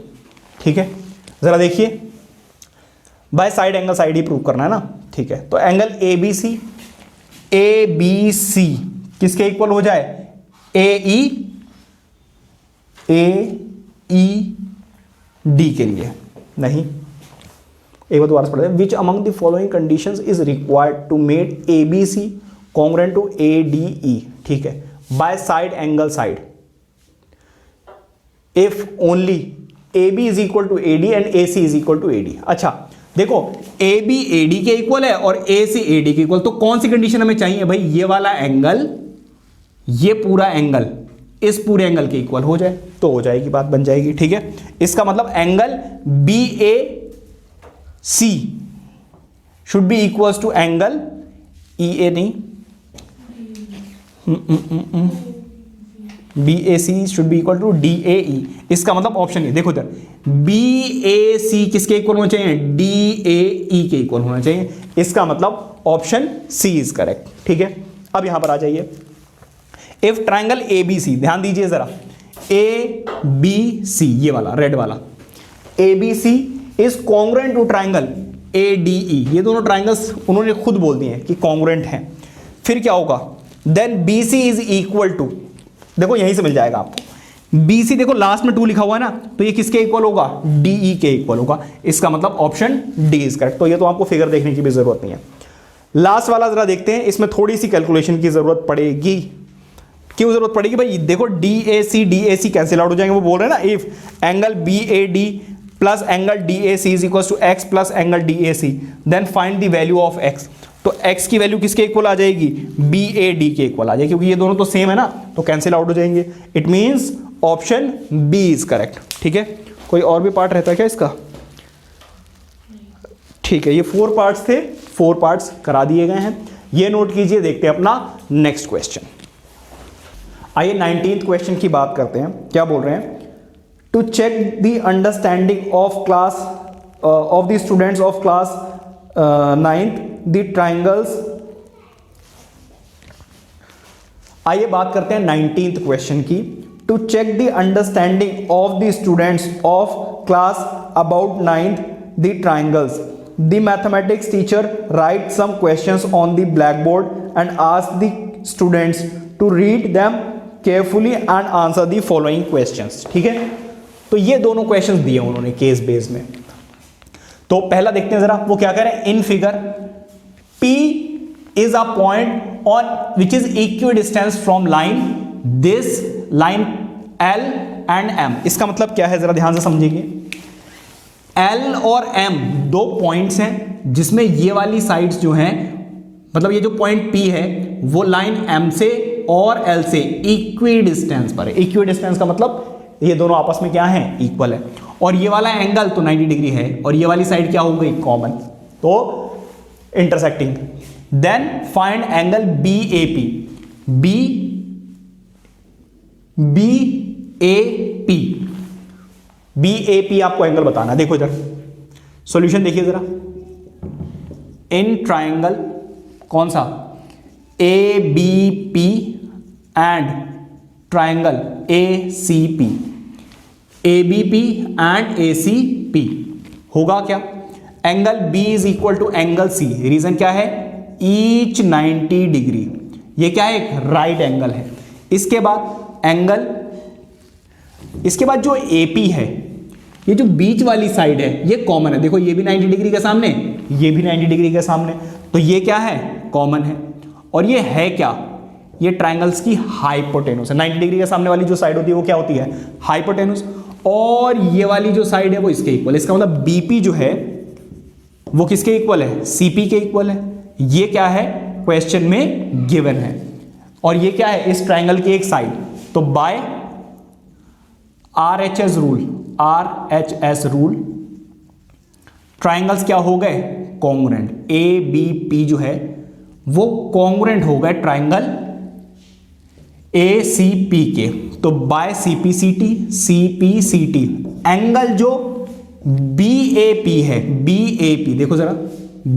ठीक है, जरा देखिए, बाय साइड एंगल साइड ही प्रूव करना है ना। ठीक है, तो एंगल ABC किसके इक्वल हो जाए, AE AED के लिए नहीं, एक बार दोबारा से पढ़ते हैं। Which among the following conditions is required to make ABC congruent to ADE, ठीक है, by side angle side if only AB is equal to AD and AC is equal to AD। अच्छा देखो, AB AD के equal है और AC AD के equal, तो कौन सी कंडीशन हमें चाहिए भाई? ये वाला एंगल, ये पूरा एंगल इस पूरे एंगल के इक्वल हो जाए तो हो जाएगी, बात बन जाएगी, ठीक है। इसका मतलब angle BAC should be equals to angle EA, नहीं BAC should be equal to DAE। इसका मतलब ऑप्शन है, देखो इधर BAC किसके इक्वल होना चाहिए? DAE के इक्वल होना चाहिए। इसका मतलब ऑप्शन C इज करेक्ट, ठीक है। अब यहां पर आ जाइए, इफ ट्राइंगल ABC, ध्यान दीजिए जरा, ABC ये वाला रेड वाला ABC is congruent to triangle ADE, ये दोनों ट्राइंगल्स उन्होंने खुद बोल दिए हैं कि कॉन्ग्रुएंट हैं, फिर क्या होगा? Then BC is equal to, देखो यहीं से मिल जाएगा आपको, BC देखो लास्ट में 2 लिखा हुआ है ना, तो ये किसके इक्वल होगा? DE के इक्वल होगा। इसका मतलब ऑप्शन D इज करेक्ट। तो ये तो आपको फिगर देखने की भी जरूरत नहीं है। लास्ट वाला जरा देखते हैं, इसमें थोड़ी सी कैलकुलेशन की जरूरत पड़ेगी। क्यों जरूरत पड़ेगी भाई? देखो DAC कैंसिल आउट हो जाएंगे, वो बोल रहे हैं ना, if angle BAD plus angle DAC is equal to x plus angle DAC then find the value of x। तो x की वैल्यू किसके इक्वल आ जाएगी? BAD के इक्वल आ जाएगी, क्योंकि ये दोनों तो सेम है ना, तो कैंसिल आउट हो जाएंगे। It means option B is correct, ठीक है। कोई और भी पार्ट रहता है क्या इसका? ठीक है, ये 4 पार्ट्स थे, 4 पार्ट्स करा दिए गए हैं, ये नोट कीजिए। देखते हैं अपना नेक्स्ट क्वेश्चन। आइए 19th क्वेश्चन की बात करते हैं। क्या बोल रहे हैं? To check the understanding of class of the students of class 9th the triangles. आइए बात करते हैं 19th क्वेश्चन की। To check the understanding of the students of class about 9th the triangles, the mathematics teacher write some questions on the black board and ask the students to read them carefully and answer the following questions, ठीक है। तो ये दोनों questions दिए उन्होंने case base में। तो पहला देखते हैं जरा, वो क्या कह रहे हैं? In figure P is a point on which is equidistant from line this line L and M। इसका मतलब क्या है, जरा ध्यान से समझिए। L और M दो पॉइंट्स हैं जिसमें ये वाली साइड्स जो हैं, मतलब ये जो पॉइंट P है वो लाइन M से और L से इक्विडिस्टेंस पर है। इक्विडिस्टेंस का मतलब ये दोनों आपस में क्या है? इक्वल है। और ये वाला एंगल तो 90 डिग्री है और ये वाली साइड क्या हो गई? कॉमन, तो intersecting. Then find angle BAP। BAP आपको एंगल बताना। देखो इधर सॉल्यूशन देखिए जरा। इन ट्राइंगल कौन सा? ABP and triangle ACP। ABP and ACP होगा क्या? Angle B is equal to angle C। Reason क्या है? Each 90 degree. ये क्या है? एक राइट एंगल है। इसके बाद एंगल, इसके बाद जो AP है, ये जो बीच वाली साइड है ये कॉमन है। देखो ये भी 90 डिग्री के सामने, ये भी 90 डिग्री के सामने, तो ये क्या है? कॉमन है। और ये है क्या? ये ट्राइंगल्स की हाइपोटेनुस है। 90 डिग्री के सामने वाली जो साइड होती है वो क्या होती है? हाइपोटेनुस। और ये वाली जो साइड है वो इसके इक्वल। इसका मतलब BP जो है वो किसके इक्वल है? CP के इक्वल है। ये क्या है? क्वेश्चन में गिवन है। और ये क्या है? इस ट्राइंगल की एक साइड। तो बाय RHS रूल ट्राइंगल्स क्या हो गए? कॉन्ग्रुएंट। ABP जो है वो कॉन्ग्रुएंट हो गए ट्राइंगल ACP के। तो बाय CPCT एंगल जो BAP है, BAP देखो जरा,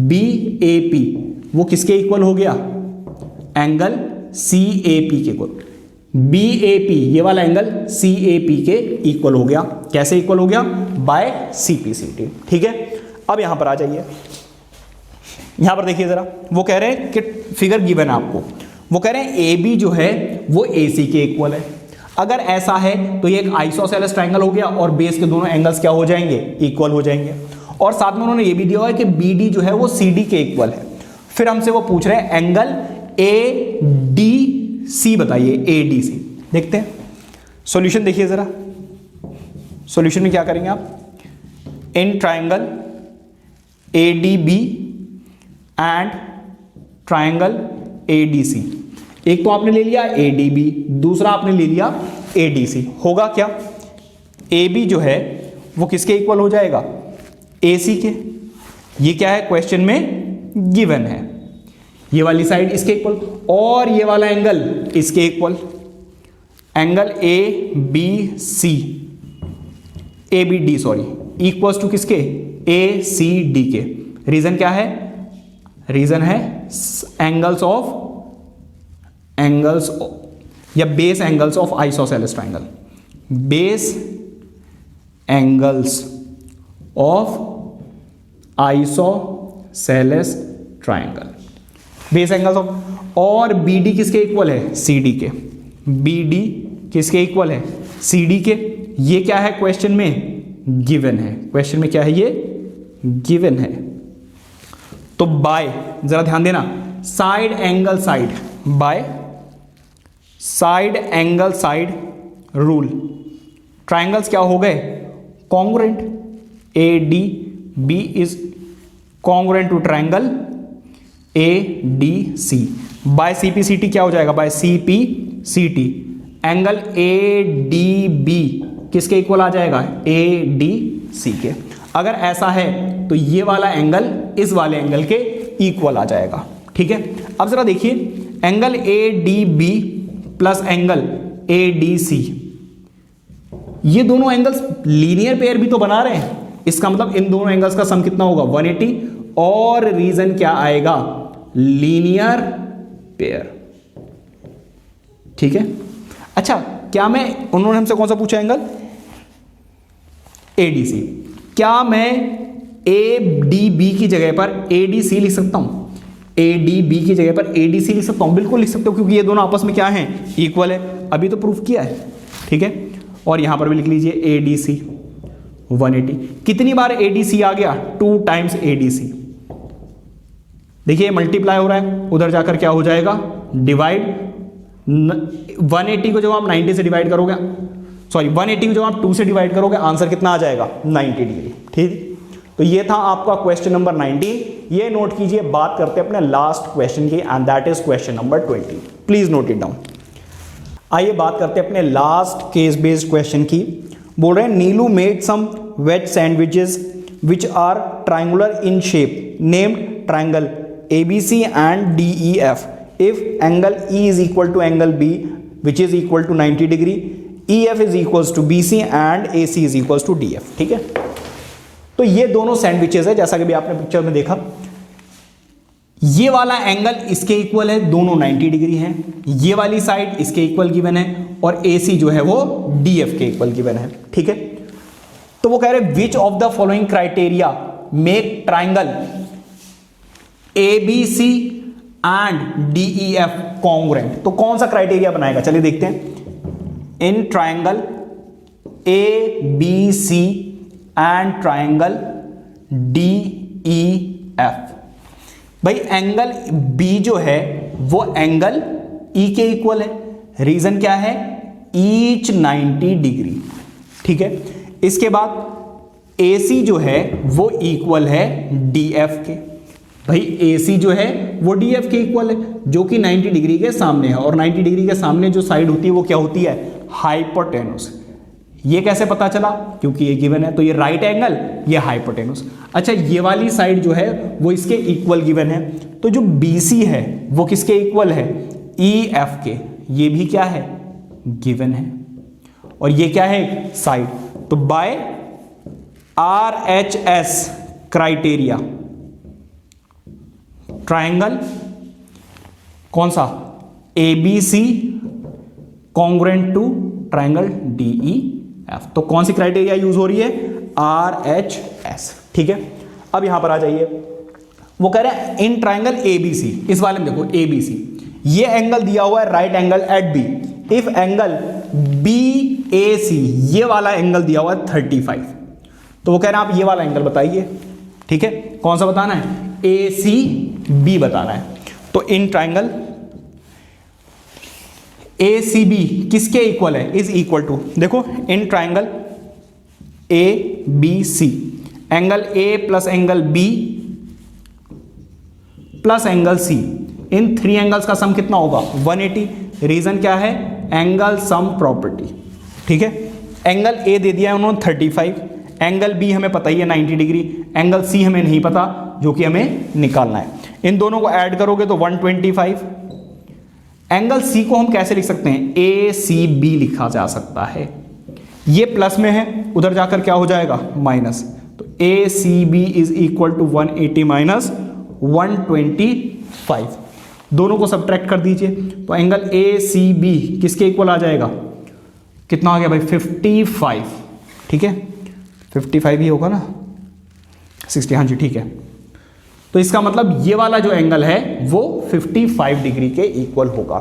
BAP वो किसके इक्वल हो गया? एंगल CAP के इक्वल। BAP ये वाला एंगल CAP के इक्वल हो गया। कैसे इक्वल हो गया? बाय CPCT, ठीक है। अब यहां पर आ जाइए, यहां पर देखिए जरा, वो कह रहे हैं कि फिगर गिवन है आपको, वो कह रहे हैं AB जो है वो AC के इक्वल है। अगर ऐसा है तो ये एक आइसोसेलेस ट्रायंगल हो गया और बेस के दोनों एंगल्स क्या हो जाएंगे, इक्वल हो जाएंगे। और साथ में उन्होंने ये भी दिया हुआ है कि BD जो है वो CD के इक्वल है। फिर हमसे वो पूछ रहे हैं एंगल ADC बताइए, ADC। देखते हैं सॉल्यूशन, देखिए जरा सॉल्यूशन में क्या करेंगे आप, in triangle ADB and triangle ADC। एक तो आपने ले लिया ADB, दूसरा आपने ले लिया ADC। होगा क्या, AB जो है वो किसके इक्वल हो जाएगा, AC के। ये क्या है क्वेश्चन में गिवन है, ये वाली साइड इसके इक्वल और ये वाला एंगल इसके equal. Angle ABC ABD sorry equals to किसके, ACD के। रीजन क्या है, रीजन है एंगल्स या base angles of isosceles triangle, base angles of isosceles triangle, base angles of. और BD किसके इक्वल है, CD के। BD किसके इक्वल है, CD के। ये क्या है क्वेश्चन में गिवन है, क्वेश्चन में क्या है, ये गिवन है। तो बाय, जरा ध्यान देना, side angle side, by side angle side rule triangles क्या हो गए, congruent. ADB is congruent to triangle ADC। By CPCT क्या हो जाएगा, बाय CPCT एंगल ADB किसके इक्वल आ जाएगा, ADC के। अगर ऐसा है तो ये वाला एंगल इस वाले एंगल के इक्वल आ जाएगा, ठीक है। अब जरा देखिए angle ADB plus angle ADC, ये दोनों एंगल्स लीनियर पेयर भी तो बना रहे हैं, इसका मतलब इन दोनों एंगल्स का सम कितना होगा, 180। और रीजन क्या आएगा, लीनियर पेयर, ठीक है। अच्छा, क्या मैं, उन्होंने हमसे कौन सा पूछा एंगल, ADC। क्या मैं ADB की जगह पर ADC लिख सकता हूं, ADB की जगह पर ADC लिख सकता हूं, बिल्कुल लिख सकते हो, क्योंकि ये दोनों आपस में क्या हैं, इक्वल है, अभी तो प्रूफ किया है, ठीक है। और यहां पर भी लिख लीजिए ADC 180। कितनी बार ADC आ गया, 2 टाइम्स ADC। देखिए मल्टीप्लाई हो रहा है, उधर जाकर क्या हो जाएगा, डिवाइड। 180 को जब आप 90 से डिवाइड करोगे, सॉरी 180 को जब आप 2 से डिवाइड करोगे, आंसर कितना आ जाएगा, 90 डिग्री, ठीक। तो ये था आपका क्वेश्चन नंबर 19। ये नोट कीजिए। बात करते हैं अपने लास्ट क्वेश्चन की, and that is question number 20। Please note it down. आइए बात करते हैं अपने लास्ट केस बेस्ड क्वेश्चन की। बोल रहे हैं Neelu made some veg sandwiches which are triangular in shape, named triangle ABC and DEF if angle E is equal to angle B which is equal to 90 degree, EF is equals to BC and AC is equals to DF, ठीक है। तो ये दोनों sandwiches है, जैसा कि भी आपने पिक्चर में देखा। ये वाला एंगल इसके इक्वल है, दोनों 90 डिग्री हैं। ये वाली साइड इसके इक्वल गिवन है और AC जो है वो DF के इक्वल गिवन है, ठीक है। तो वो कह रहे विच of the following criteria make triangle ABC and DEF congruent. तो कौन सा क्राइटेरिया बनाएगा, चलिए देखते हैं। इन triangle ABC and triangle DEF, भाई एंगल B जो है वो एंगल E के इक्वल है। रीजन क्या है, ईच 90 डिग्री, ठीक है। इसके बाद AC जो है वो इक्वल है DF के। भाई AC जो है वो DF के इक्वल है, जो कि 90 डिग्री के सामने है, और 90 डिग्री के सामने जो साइड होती है वो क्या होती है, हाइपोटेनस। ये कैसे पता चला, क्योंकि ये गिवन है। तो ये राइट एंगल, ये हाइपोटेनस। अच्छा, ये वाली साइड जो है वो इसके इक्वल गिवन है। तो जो BC है वो किसके इक्वल है, EF के। ये भी क्या है, गिवन है। और ये क्या है, साइड। तो बाय RHS क्राइटेरिया ट्राइंगल कौन सा, ABC congruent to triangle DEF। तो कौन सी क्राइटेरिया यूज हो रही है, RHS, ठीक है। अब यहां पर आ जाइए, वो कह रहे हैं इन ट्राइंगल ABC। इस वाले में देखो ABC, ये एंगल दिया हुआ है right angle at B। If angle BAC ये वाला एंगल दिया हुआ है 35, तो वो कह रहे हैं आप ये वाला एंगल बताइए, ठीक है, कौन सा बताना है, ACB बताना है। तो इन ट्राइंगल ACB किसके इक्वल है, इज इक्वल टू, देखो इन triangle ABC angle A plus angle B plus angle C, in 3 angles का सम कितना होगा 180। रीजन क्या है, एंगल सम प्रॉपर्टी, ठीक है। एंगल A दे दिया है उन्होंने 35, एंगल B हमें पता ही है 90 डिग्री, एंगल C हमें नहीं पता जो कि हमें निकालना है। इन दोनों को ऐड करोगे तो 125। एंगल C को हम कैसे लिख सकते हैं, ACB लिखा जा सकता है, ये प्लस में है, उधर जाकर क्या हो जाएगा माइनस, तो ACB is equal to 180 minus 125, दोनों को सब्ट्रैक्ट कर दीजिए, तो एंगल ACB किसके इक्वल आ जाएगा, कितना आ गया भाई 55, ठीक है 55 ही होगा ना, 60, हाँ जी ठीक है। तो इसका मतलब ये वाला जो एंगल है वो 55 डिग्री के इक्वल होगा।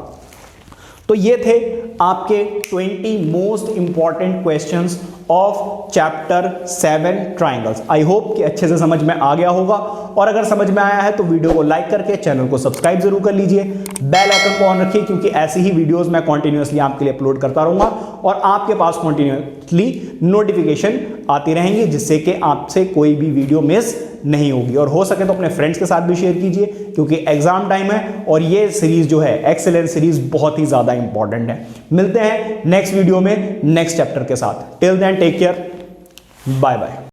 तो ये थे आपके 20 most important questions of chapter 7 triangles. I hope कि अच्छे से समझ में आ गया होगा, और अगर समझ में आया है तो वीडियो को लाइक करके चैनल को सब्सक्राइब जरूर कर लीजिए, बेल आइकन को ऑन रखिए, क्योंकि ऐसी ही वीडियोस मैं कंटिन्यूअसली आपके लिए अपलोड करता रहूंगा और आपके पास कंटिन्यूअसली नोटिफिकेशन आती रहेंगी, जिससे कि आपसे कोई भी वीडियो मिस नहीं होगी। और हो सके तो अपने फ्रेंड्स के साथ भी शेयर कीजिए, क्योंकि एग्जाम टाइम है और ये सीरीज जो है एक्सीलेंस सीरीज बहुत ही ज्यादा इंपॉर्टेंट है। मिलते हैं नेक्स्ट वीडियो में नेक्स्ट चैप्टर के साथ। Till then take care, bye bye.